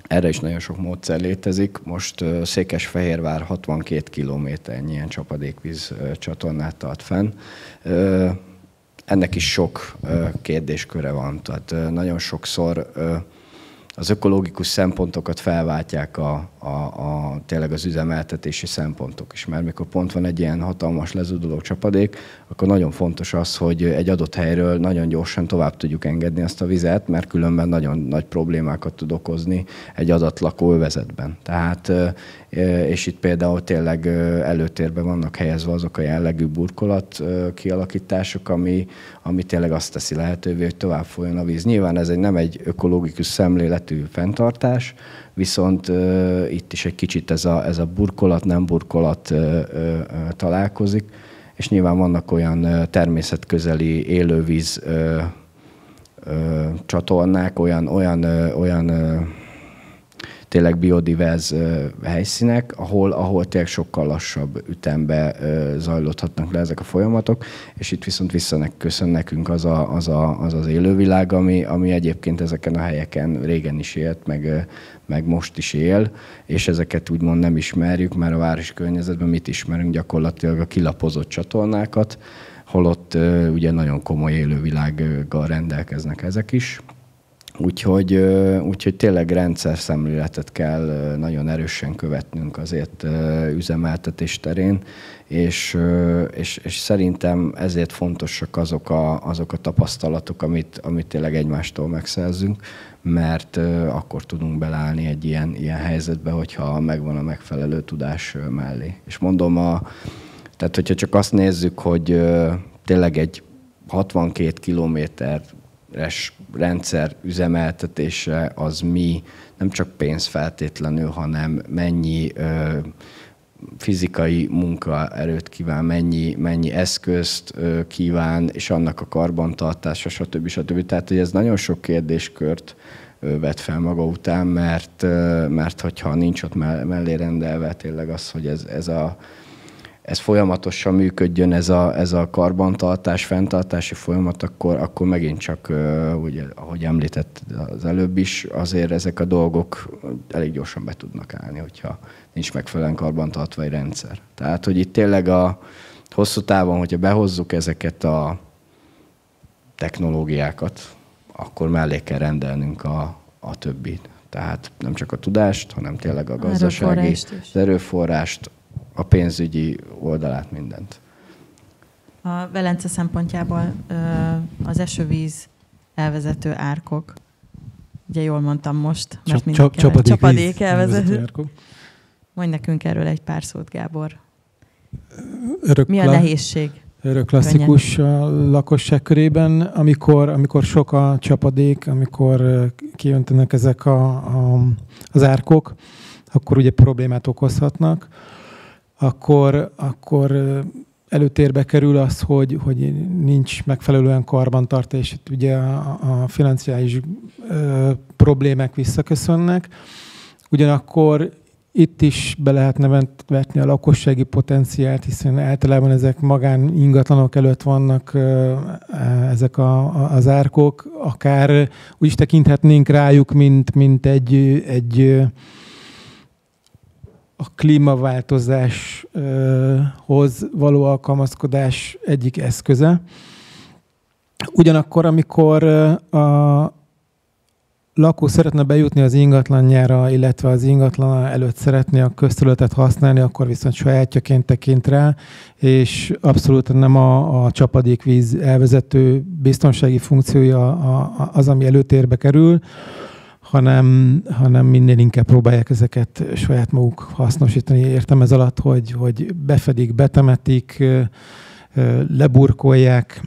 D: erre is nagyon sok módszer létezik. Most Székesfehérvár 62 kilométernyi ilyen csapadékvíz csatornát tart fenn. Ennek is sok kérdésköre van. Tehát nagyon sokszor az ökológikus szempontokat felváltják tényleg az üzemeltetési szempontok is. Mert mikor pont van egy ilyen hatalmas lezúduló csapadék, akkor nagyon fontos az, hogy egy adott helyről nagyon gyorsan tovább tudjuk engedni azt a vizet, mert különben nagyon nagy problémákat tud okozni egy adott lakóövezetben. Tehát, és itt például tényleg előtérben vannak helyezve azok a jellegű burkolat kialakítások, ami tényleg azt teszi lehetővé, hogy tovább folyjon a víz. Nyilván ez nem egy ökológikus szemléletű fenntartás, viszont itt is egy kicsit ez a burkolat, nem burkolat találkozik, és nyilván vannak olyan természetközeli élővíz csatornák, olyan tényleg biodiverz helyszínek, ahol tényleg sokkal lassabb ütembe zajlódhatnak le ezek a folyamatok, és itt viszont visszaköszön nekünk az élővilág, ami egyébként ezeken a helyeken régen is élt, meg most is él, és ezeket úgymond nem ismerjük, mert a városi környezetben mit ismerünk, gyakorlatilag a kilapozott csatornákat, holott ugye nagyon komoly élővilággal rendelkeznek ezek is. Úgyhogy tényleg rendszer szemléletet kell nagyon erősen követnünk azért üzemeltetés terén, és szerintem ezért fontosak azok a tapasztalatok, amit tényleg egymástól megszerzünk, mert akkor tudunk beleállni egy ilyen helyzetbe, hogyha megvan a megfelelő tudás mellé. És mondom, tehát hogyha csak azt nézzük, hogy tényleg egy 62 kilométeres rendszer üzemeltetése az nem csak pénz feltétlenül, hanem mennyi fizikai munkaerőt kíván, mennyi eszközt kíván, és annak a karbantartása, stb. Tehát, hogy ez nagyon sok kérdéskört vett fel maga után, mert hogyha nincs ott mellé rendelve tényleg az, hogy ez folyamatosan működjön, ez a karbantartás, fenntartási folyamat, akkor megint csak, ugye, ahogy említett az előbb is, azért ezek a dolgok elég gyorsan be tudnak állni, hogyha nincs megfelelően karbantartva egy rendszer. Tehát, hogy itt tényleg a hosszú távon, hogyha behozzuk ezeket a technológiákat, akkor mellé kell rendelnünk a többit. Tehát nem csak a tudást, hanem tényleg a gazdasági, az erőforrást, a pénzügyi oldalát, mindent.
A: A Velence szempontjából az esővíz elvezető árkok, ugye jól mondtam most, mert csapadék elvezető. Mondj nekünk erről egy pár szót, Gábor. Mi a nehézség?
B: Örök klasszikus a lakosság körében, amikor sok a csapadék, amikor kijöntenek ezek az árkok, akkor ugye problémát okozhatnak. Akkor előtérbe kerül az, hogy nincs megfelelően karbantartás, és itt ugye a financiális problémák visszaköszönnek. Ugyanakkor itt is be lehetne vetni a lakossági potenciált, hiszen általában ezek magán ingatlanok előtt vannak ezek az árkok, akár úgy is tekinthetnénk rájuk, mint egy a klímaváltozáshoz való alkalmazkodás egyik eszköze. Ugyanakkor, amikor a lakó szeretne bejutni az ingatlanjára, illetve az ingatlan előtt szeretné a közterületet használni, akkor viszont sajátjaként tekint rá, és abszolút nem a csapadékvíz elvezető biztonsági funkciója az, ami előtérbe kerül, hanem minél inkább próbálják ezeket saját maguk hasznosítani. Értem ez alatt, hogy befedik, betemetik, leburkolják,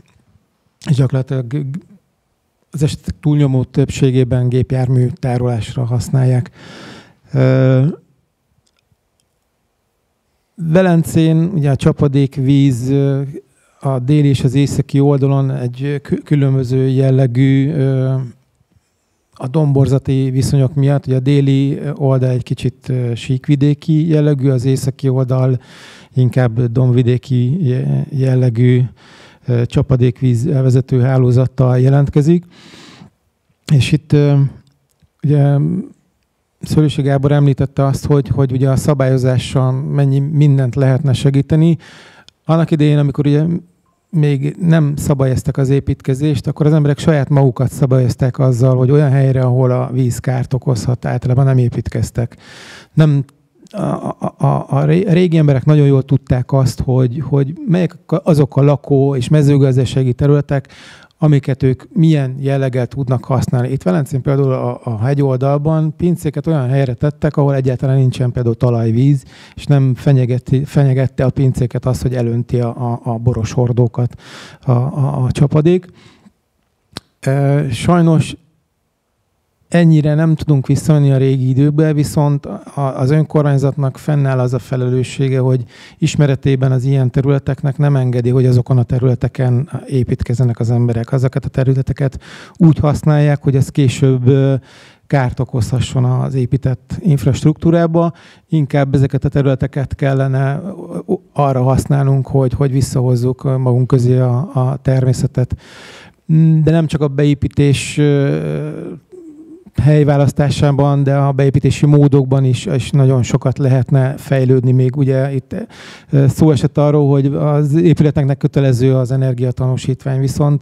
B: és gyakorlatilag az esetek túlnyomó többségében gépjármű tárolásra használják. Velencén ugye a csapadékvíz a déli és az északi oldalon egy különböző jellegű a domborzati viszonyok miatt. Ugye a déli oldal egy kicsit síkvidéki jellegű, az északi oldal inkább dombvidéki jellegű csapadékvíz elvezető hálózattal jelentkezik. És itt ugye Szőlősi Gábor említette azt, hogy ugye a szabályozással mennyi mindent lehetne segíteni. Annak idején, amikor ugye még nem szabályoztak az építkezést, akkor az emberek saját magukat szabályozták azzal, hogy olyan helyre, ahol a víz kárt okozhat, általában nem építkeztek. A régi emberek nagyon jól tudták azt, hogy melyek azok a lakó- és mezőgazdasági területek, amiket ők milyen jelleggel tudnak használni. Itt Velencén például a hegyoldalban pincéket olyan helyre tettek, ahol egyáltalán nincsen például talajvíz, és nem fenyegette a pincéket az, hogy elönti a boros hordókat a csapadék. Sajnos ennyire nem tudunk visszamenni a régi időbe, viszont az önkormányzatnak fennáll az a felelőssége, hogy ismeretében az ilyen területeknek nem engedi, hogy azokon a területeken építkezzenek az emberek. Azokat a területeket úgy használják, hogy ez később kárt okozhasson az épített infrastruktúrába. Inkább ezeket a területeket kellene arra használnunk, hogy visszahozzuk magunk közé a természetet. De nem csak a beépítés helyválasztásában, de a beépítési módokban is nagyon sokat lehetne fejlődni még. Ugye itt szó esett arról, hogy az épületeknek kötelező az energiatanúsítvány, viszont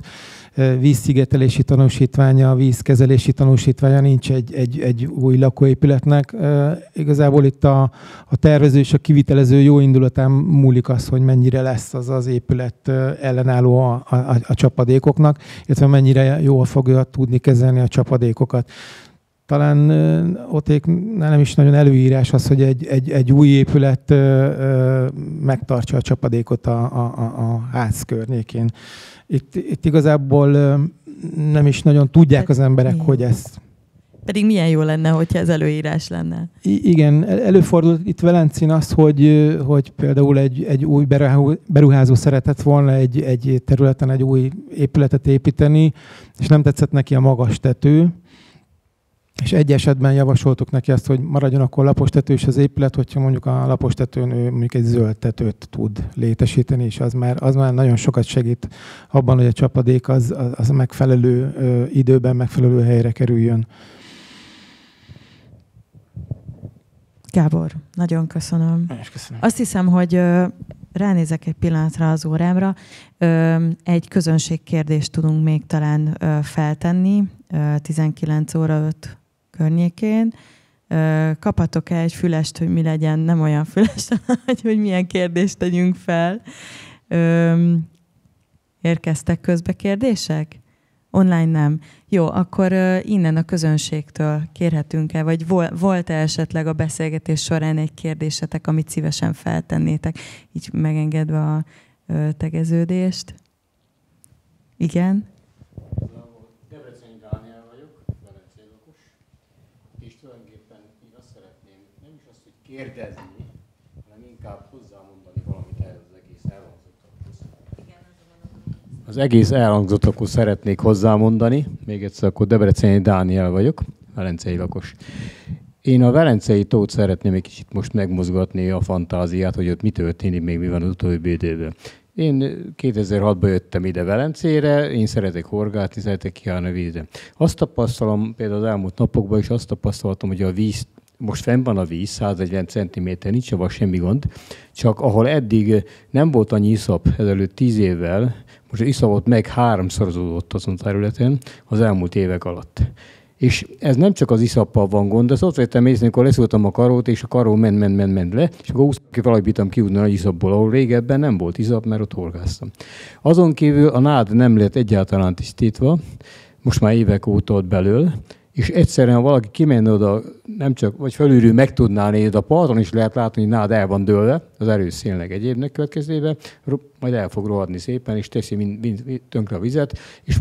B: vízszigetelési tanúsítványa, vízkezelési tanúsítványa nincs egy új lakóépületnek. Igazából itt a tervező és a kivitelező jó indulatán múlik az, hogy mennyire lesz az épület ellenálló a csapadékoknak, illetve mennyire jól fogja tudni kezelni a csapadékokat. Talán otéknál nem is nagyon előírás az, hogy egy új épület megtartsa a csapadékot a ház környékén. Itt igazából nem is nagyon tudják az emberek, hogy ezt...
A: Pedig milyen jó lenne, hogyha ez előírás lenne.
B: Igen, előfordult itt Velencén az, hogy például egy új beruházó szeretett volna egy területen egy új épületet építeni, és nem tetszett neki a magas tető, És egy esetben javasoltuk neki azt, hogy maradjon akkor lapostetős az épület, hogyha mondjuk a lapostetőn ő mondjuk egy zöld tetőt tud létesíteni, és az már nagyon sokat segít abban, hogy a csapadék az megfelelő időben, megfelelő helyre kerüljön.
F: Gábor, nagyon köszönöm.
B: Köszönöm.
F: Azt hiszem, hogy ránézek egy pillanatra az órámra. Egy közönségkérdést tudunk még talán feltenni 19 óra 5 környékén. Kaphatok-e egy fülest, hogy mi legyen, nem olyan fülest, hogy milyen kérdést tegyünk fel. Érkeztek közbe kérdések? Online nem. Jó, akkor innen a közönségtől kérhetünk-e, vagy volt-e esetleg a beszélgetés során egy kérdésetek, amit szívesen feltennétek, így megengedve a tegeződést? Igen?
G: Debreceni Dániel vagyok, velencei lakos, és tulajdonképpen én azt szeretném, nem is azt, hogy kérdezni, hanem inkább hozzámondani valamit ehhez az egész elhangzottakhoz. Az egész elhangzottakhoz szeretnék hozzámondani. Még egyszer, akkor Debreceni Dániel vagyok, velencei lakos. Én a Velencei tót szeretném egy kicsit most megmozgatni a fantáziát, hogy ott mi történik, még mi van az utóbbi időben. Én 2006-ban jöttem ide Velencére, én szeretek horgálni, szeretek kiállni a vízre. Azt tapasztalom, például az elmúlt napokban is azt tapasztaltam, hogy a víz, most fenn van a víz, 140 cm, nincs abban semmi gond, csak ahol eddig nem volt annyi iszap, ezelőtt 10 évvel, most az iszapot meg 3-szorozódott azon a területen az elmúlt évek alatt. És ez nem csak az iszappal van gond, de azt vettem észre, amikor leszóltam a karót, és a karó ment le, és akkor valahogy bírtam kiúdni a iszapból, ahol régebben nem volt iszap, mert ott horgáztam. Azon kívül a nád nem lett egyáltalán tisztítva, most már évek óta ott belül, és egyszerűen, ha valaki kimenne oda, nem csak, vagy felülről meg tudná nézni, a parton is lehet látni, hogy nád el van dőlve, az erős szélnek egyébnek következtében, majd el fog rohadni szépen, és teszi tönkre a vizet, és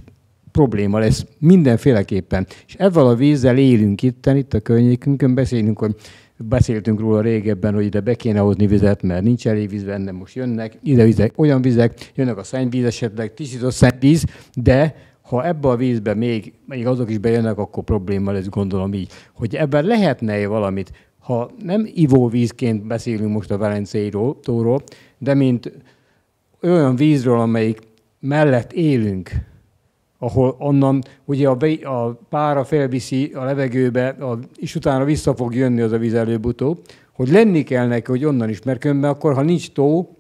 G: probléma lesz mindenféleképpen. És ezzel a vízzel élünk itt a környékünkön, beszéltünk róla régebben, hogy ide be kéne hozni vizet, mert nincs elég víz benne, most jönnek ide vizek, olyan vizek, jönnek a szennyvíz esetleg, tisztított szennyvíz, de ha ebbe a vízbe még azok is bejönnek, akkor probléma lesz, gondolom így. Hogy ebben lehetne valamit, ha nem ivóvízként beszélünk most a Velencei tóról, de mint olyan vízről, amelyik mellett élünk, ahol onnan ugye a pára felviszi a levegőbe, és utána vissza fog jönni az a víz előbb-utóbb, hogy lenni kell neki, hogy onnan is, mert különben akkor, ha nincs tó,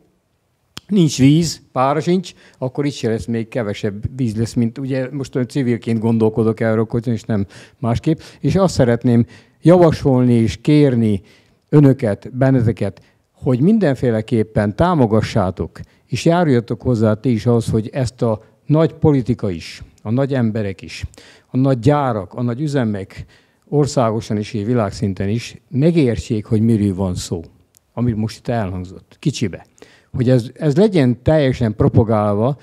G: nincs víz, pára sincs, akkor itt se lesz, még kevesebb víz lesz, mint ugye most civilként gondolkodok erről, és nem másképp. És azt szeretném javasolni és kérni önöket, benneteket, hogy mindenféleképpen támogassátok, és járuljatok hozzá ti is ahhoz, hogy ezt a nagy politika is, a nagy emberek is, a nagy gyárak, a nagy üzemek országosan is és világszinten is megértsék, hogy miről van szó, amit most itt elhangzott, kicsibe. Hogy ez legyen teljesen propagálva,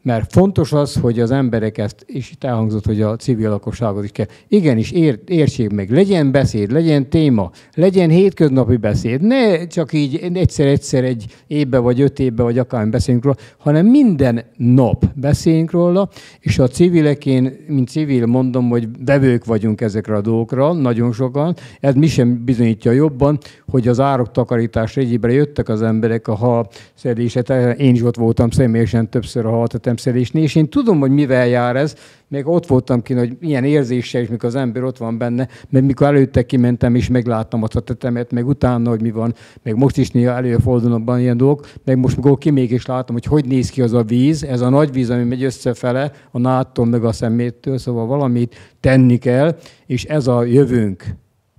G: mert fontos az, hogy az emberek ezt, és itt elhangzott, hogy a civil lakosságot is kell, igenis értsék meg, legyen beszéd, legyen téma, legyen hétköznapi beszéd, ne csak így egyszer egy évbe vagy 5 évbe, vagy akármi beszéljünk róla, hanem minden nap beszéljünk róla, és a civilek, én, mint civil mondom, hogy vevők vagyunk ezekre a dolgokra, nagyon sokan, ez mi sem bizonyítja jobban, hogy az árok takarítás egyébben jöttek az emberek a halszedésre, én is ott voltam személyesen többször a haltetemszedésnél, és én tudom, hogy mivel jár ez, még ott voltam ki, hogy milyen érzéssel is, mikor az ember ott van benne, mert mikor előtte kimentem és megláttam a tetemet, meg utána, hogy mi van, meg most is néha előfordulnak ilyen dolgok, meg most mikor kimég is látom, hogy néz ki az a víz, ez a nagy víz, ami megy összefele, a nádtól, meg a szeméttől, szóval valamit tenni kell, és ez a jövőnk.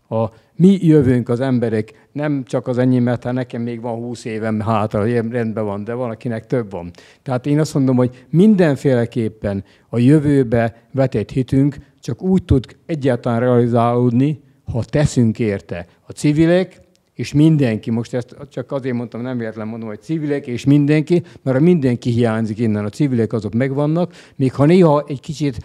G: A mi jövőnk az emberek, nem csak az enyém, mert nekem még van 20 évem hátra, rendben van, de valakinek több van. Tehát én azt mondom, hogy mindenféleképpen a jövőbe vetett hitünk csak úgy tud egyáltalán realizálódni, ha teszünk érte. A civilek és mindenki, most ezt csak azért mondtam, nem véletlen mondom, hogy civilek és mindenki, mert a mindenki hiányzik innen, a civilek azok megvannak, még ha néha egy kicsit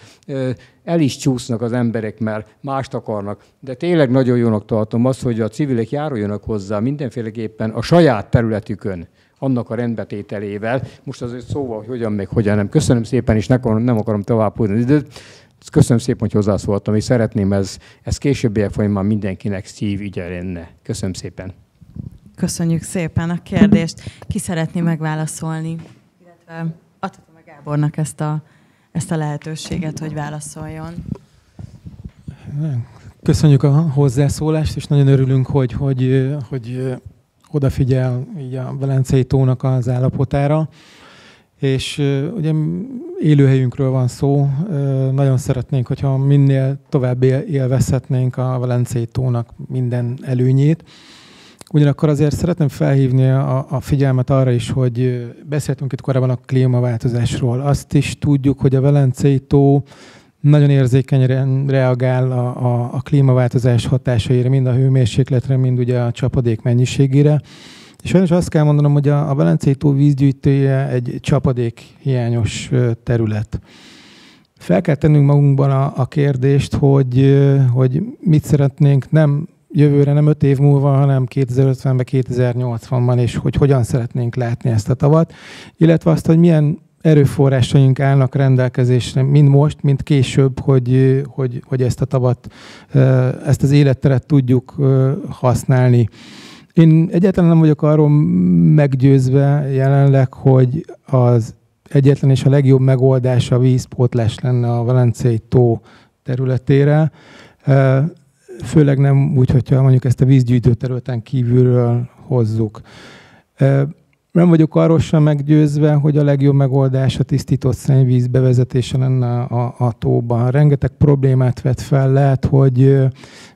G: el is csúsznak az emberek, mert mást akarnak. De tényleg nagyon jónak tartom azt, hogy a civilek járuljanak hozzá mindenféleképpen a saját területükön, annak a rendbetételével. Most azért szóval, hogy hogyan meg hogyan nem. Köszönöm szépen, és nem akarom tovább húzni az időt. Köszönöm szépen, hogy hozzászóltam, és szeretném, ez későbbiek folyamán mindenkinek szívügye lenne. Köszönöm szépen.
F: Köszönjük szépen a kérdést. Ki szeretné megválaszolni? Illetve adhatom meg Gábornak ezt a lehetőséget, hogy válaszoljon.
B: Köszönjük a hozzászólást, és nagyon örülünk, hogy odafigyel így a Velencei tónak az állapotára. És ugye élőhelyünkről van szó, nagyon szeretnénk, hogyha minél tovább élvezhetnénk a Velencei tónak minden előnyét. Ugyanakkor azért szeretném felhívni a figyelmet arra is, hogy beszéltünk itt korábban a klímaváltozásról. Azt is tudjuk, hogy a Velencei tó nagyon érzékenyen reagál a klímaváltozás hatásaira, mind a hőmérsékletre, mind ugye a csapadék mennyiségére. És sajnos azt kell mondanom, hogy a Velencei tó vízgyűjtője egy csapadékhiányos terület. Fel kell tennünk magunkban a kérdést, hogy mit szeretnénk nem jövőre, nem 5 év múlva, hanem 2050-ben, 2080-ban, és hogy hogyan szeretnénk látni ezt a tavat, illetve azt, hogy milyen erőforrásaink állnak rendelkezésre, mind most, mind később, hogy ezt a tavat, ezt az életteret tudjuk használni. Én egyáltalán nem vagyok arról meggyőzve jelenleg, hogy az egyetlen és a legjobb megoldás a vízpótlás lenne a Velencei tó területére. Főleg nem úgy, hogyha mondjuk ezt a vízgyűjtő területen kívülről hozzuk. Nem vagyok arról sem meggyőzve, hogy a legjobb megoldás a tisztított szennyvíz bevezetése lenne a tóban. Rengeteg problémát vet fel, lehet, hogy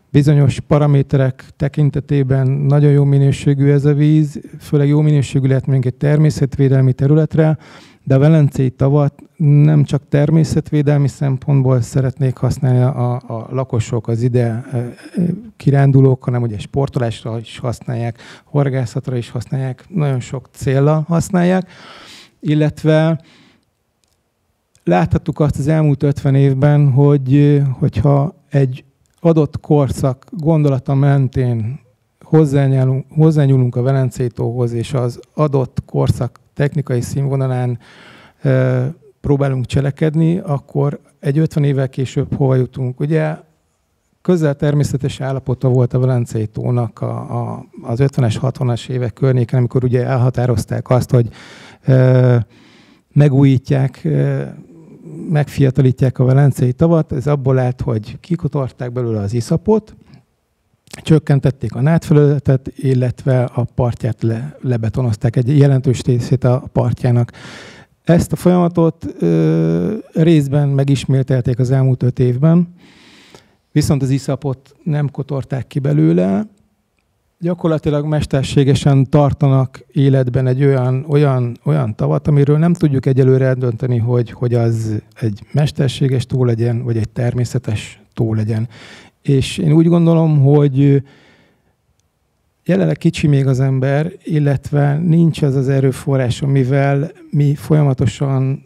B: bizonyos paraméterek tekintetében nagyon jó minőségű ez a víz, főleg jó minőségű lehet mondjuk egy természetvédelmi területre, de a Velencei tavat nem csak természetvédelmi szempontból szeretnék használni a lakosok, az ide kirándulók, hanem ugye sportolásra is használják, horgászatra is használják, nagyon sok célra használják, illetve láthattuk azt az elmúlt 50 évben, hogyha egy adott korszak gondolata mentén hozzányúlunk a Velencei tóhoz, és az adott korszak technikai színvonalán próbálunk cselekedni, akkor egy 50 évvel később hova jutunk. Ugye közel természetes állapota volt a Velencei tónak az 50-es, 60-as évek környéken, amikor ugye elhatározták azt, hogy megújítják, megfiatalítják a Velencei tavat. Ez abból állt, hogy kikotorták belőle az iszapot, csökkentették a nádfelületet, illetve a partját lebetonozták, egy jelentős részét a partjának. Ezt a folyamatot részben megismételték az elmúlt 5 évben, viszont az iszapot nem kotorták ki belőle. Gyakorlatilag mesterségesen tartanak életben egy olyan tavat, amiről nem tudjuk egyelőre eldönteni, hogy az egy mesterséges tó legyen, vagy egy természetes tó legyen. És én úgy gondolom, hogy jelenleg kicsi még az ember, illetve nincs az az erőforrás, amivel mi folyamatosan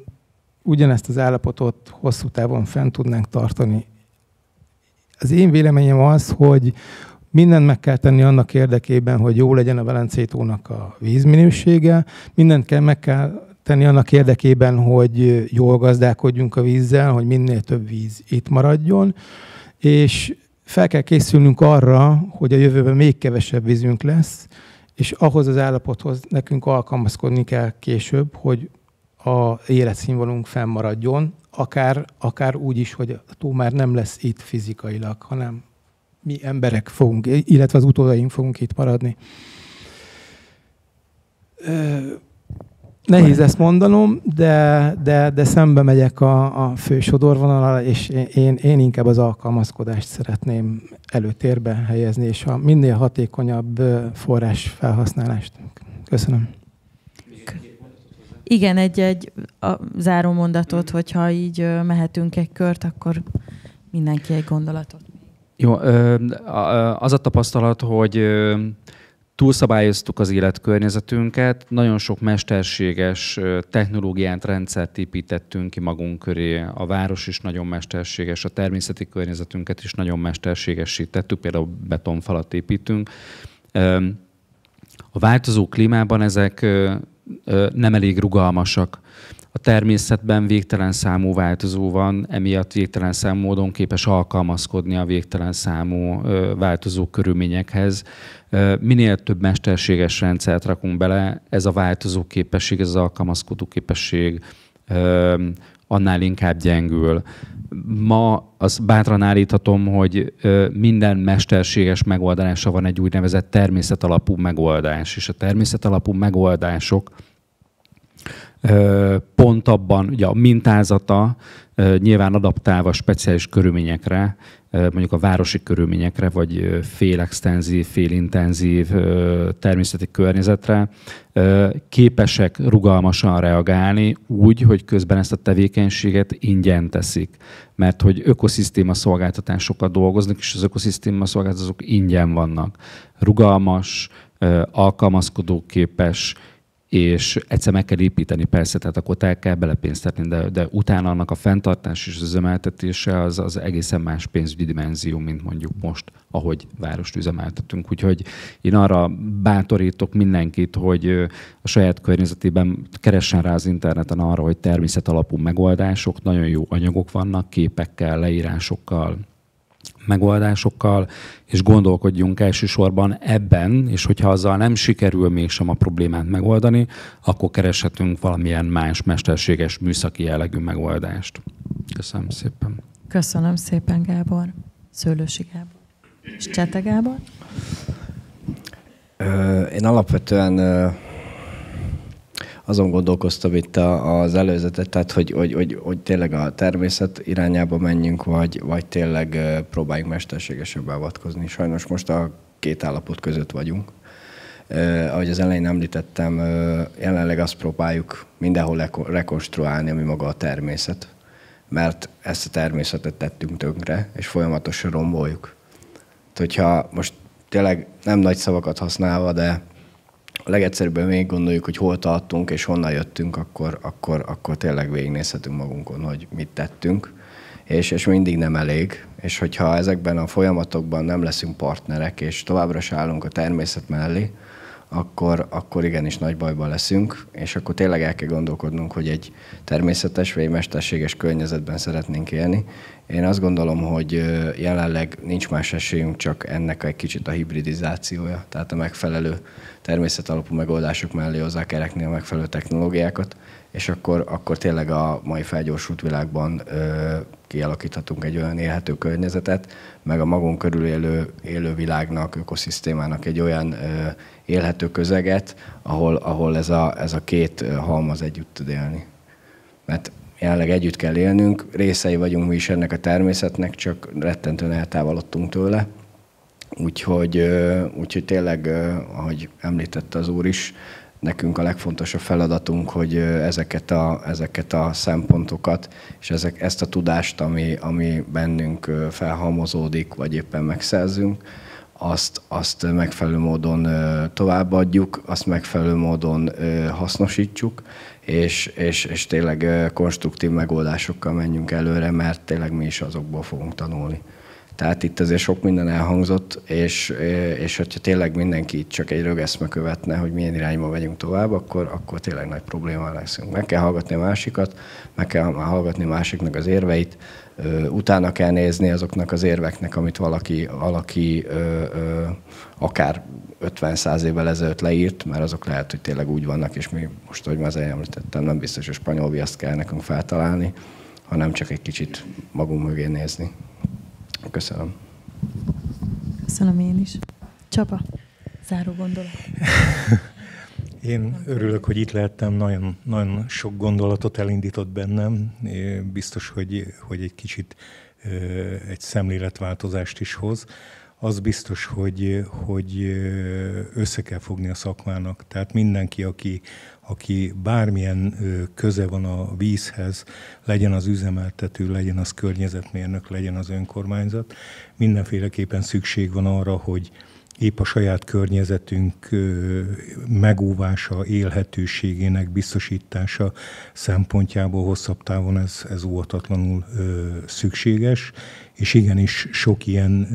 B: ugyanezt az állapotot hosszú távon fent tudnánk tartani. Az én véleményem az, hogy mindent meg kell tenni annak érdekében, hogy jó legyen a Velencei tónak a vízminősége, mindent meg kell tenni annak érdekében, hogy jól gazdálkodjunk a vízzel, hogy minél több víz itt maradjon, és fel kell készülnünk arra, hogy a jövőben még kevesebb vízünk lesz, és ahhoz az állapothoz nekünk alkalmazkodni kell később, hogy az életszínvonalunk fennmaradjon, akár úgy is, hogy a tó már nem lesz itt fizikailag, hanem mi emberek fogunk, illetve az utódaink fogunk itt maradni. Nehéz ezt mondanom, de szembe megyek a fő sodorvonalal, és én inkább az alkalmazkodást szeretném előtérbe helyezni, és a minél hatékonyabb forrás felhasználást. Köszönöm.
F: Igen, egy záró mondatot, hogyha így mehetünk egy kört, akkor mindenki egy gondolatot.
C: Jó, az a tapasztalat, hogy túlszabályoztuk az életkörnyezetünket, nagyon sok mesterséges technológiát, rendszert építettünk ki magunk köré. A város is nagyon mesterséges, a természeti környezetünket is nagyon mesterségesítettük, például betonfalat építünk. A változó klímában ezek nem elég rugalmasak. A természetben végtelen számú változó van, emiatt végtelen számú módon képes alkalmazkodni a végtelen számú változó körülményekhez. Minél több mesterséges rendszert rakunk bele, ez a változó képesség, ez az alkalmazkodó képesség annál inkább gyengül. Ma azt bátran állíthatom, hogy minden mesterséges megoldása van egy úgynevezett természetalapú megoldás, és a természetalapú megoldások pont abban, ugye a mintázata nyilván adaptálva speciális körülményekre, mondjuk a városi körülményekre, vagy félextenzív, félintenzív természeti környezetre képesek rugalmasan reagálni úgy, hogy közben ezt a tevékenységet ingyen teszik. Mert hogy ökoszisztéma szolgáltatásokkal dolgoznak, és az ökoszisztéma szolgáltatások ingyen vannak. Rugalmas, alkalmazkodóképes, és egyszer meg kell építeni, persze, tehát akkor el kell bele pénzt tenni, de utána annak a fenntartás és az üzemeltetése az egészen más pénzügyi dimenzió, mint mondjuk most, ahogy várost üzemeltetünk. Úgyhogy én arra bátorítok mindenkit, hogy a saját környezetében keressen rá az interneten arra, hogy természetalapú megoldások, nagyon jó anyagok vannak, képekkel, leírásokkal, megoldásokkal, és gondolkodjunk elsősorban ebben, és hogyha azzal nem sikerül mégsem a problémát megoldani, akkor kereshetünk valamilyen más mesterséges műszaki jellegű megoldást. Köszönöm szépen.
F: Köszönöm szépen, Gábor. Szőlősi Gábor. És Csete Gábor?
D: Én alapvetően azon gondolkoztam itt az előzetet, tehát hogy tényleg a természet irányába menjünk, vagy tényleg próbáljunk mesterségesen beavatkozni. Sajnos most a két állapot között vagyunk. Ahogy az elején említettem, jelenleg azt próbáljuk mindenhol rekonstruálni, ami maga a természet. Mert ezt a természetet tettünk tönkre, és folyamatosan romboljuk. Tehát, hogyha most tényleg nem nagy szavakat használva, de a legegyszerűbben még gondoljuk, hogy hol tartunk és honnan jöttünk, akkor tényleg végignézhetünk magunkon, hogy mit tettünk, és mindig nem elég. És hogyha ezekben a folyamatokban nem leszünk partnerek, és továbbra se állunk a természet mellé, akkor igenis nagy bajban leszünk, és akkor tényleg el kell gondolkodnunk, hogy egy természetes vagy egy mesterséges környezetben szeretnénk élni. Én azt gondolom, hogy jelenleg nincs más esélyünk, csak ennek egy kicsit a hibridizációja, tehát a megfelelő természetalapú megoldások mellé hozzá kell rakni a megfelelő technológiákat, és akkor tényleg a mai felgyorsult világban kialakíthatunk egy olyan élhető környezetet, meg a magunk körül élő világnak, ökoszisztémának egy olyan élhető közeget, ahol ez a két halmaz együtt tud élni. Mert jelenleg együtt kell élnünk, részei vagyunk mi is ennek a természetnek, csak rettentően eltávolodtunk tőle. Úgyhogy tényleg, ahogy említette az úr is, nekünk a legfontosabb feladatunk, hogy ezeket a szempontokat és ezt a tudást, ami bennünk felhalmozódik, vagy éppen megszerzünk, azt megfelelő módon továbbadjuk, azt megfelelő módon hasznosítsuk, és tényleg konstruktív megoldásokkal menjünk előre, mert tényleg mi is azokból fogunk tanulni. Tehát itt azért sok minden elhangzott, és hogyha tényleg mindenki csak egy rögeszme követne, hogy milyen irányba megyünk tovább, akkor tényleg nagy probléma leszünk. Meg kell hallgatni a másikat, meg kell hallgatni a másiknak az érveit, utána kell nézni azoknak az érveknek, amit valaki akár 50-100 évvel ezelőtt leírt, mert azok lehet, hogy tényleg úgy vannak, és mi most, ahogy már említettem, nem biztos, hogy spanyol viaszt kell nekünk feltalálni, hanem csak egy kicsit magunk mögé nézni. Köszönöm.
F: Köszönöm én is. Csaba, záró gondolat.
E: Én örülök, hogy itt lehettem, nagyon, nagyon sok gondolatot elindított bennem. Biztos, hogy egy kicsit egy szemléletváltozást is hoz. Az biztos, hogy össze kell fogni a szakmának. Tehát mindenki, aki bármilyen köze van a vízhez, legyen az üzemeltető, legyen az környezetmérnök, legyen az önkormányzat, mindenféleképpen szükség van arra, hogy épp a saját környezetünk megóvása, élhetőségének biztosítása szempontjából hosszabb távon ez óvatatlanul szükséges, és igenis sok ilyen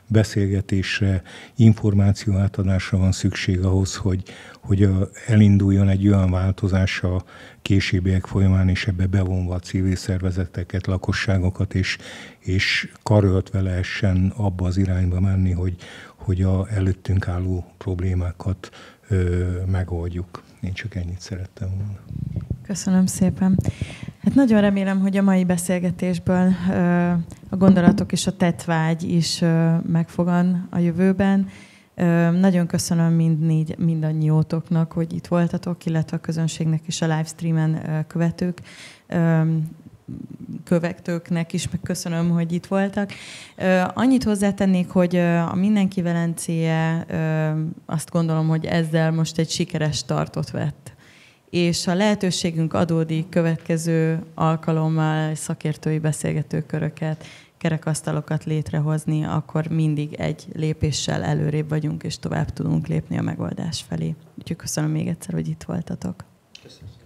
E: beszélgetésre, információ átadásra van szükség ahhoz, hogy elinduljon egy olyan változás a későbbiek folyamán, és ebbe bevonva a civil szervezeteket, lakosságokat, és karöltve lehessen abba az irányba menni, hogy a előttünk álló problémákat megoldjuk. Én csak ennyit szerettem volna.
F: Köszönöm szépen. Hát nagyon remélem, hogy a mai beszélgetésből a gondolatok és a tettvágy is megfogan a jövőben. Nagyon köszönöm mindannyiótoknak, hogy itt voltatok, illetve a közönségnek is a livestreamen követőknek is, meg köszönöm, hogy itt voltak. Annyit hozzátennék, hogy a Mindenki Velencéje azt gondolom, hogy ezzel most egy sikeres startot vett. És ha lehetőségünk adódik következő alkalommal szakértői beszélgetőköröket, kerekasztalokat létrehozni, akkor mindig egy lépéssel előrébb vagyunk, és tovább tudunk lépni a megoldás felé. Úgyhogy köszönöm még egyszer, hogy itt voltatok.
E: Köszönöm.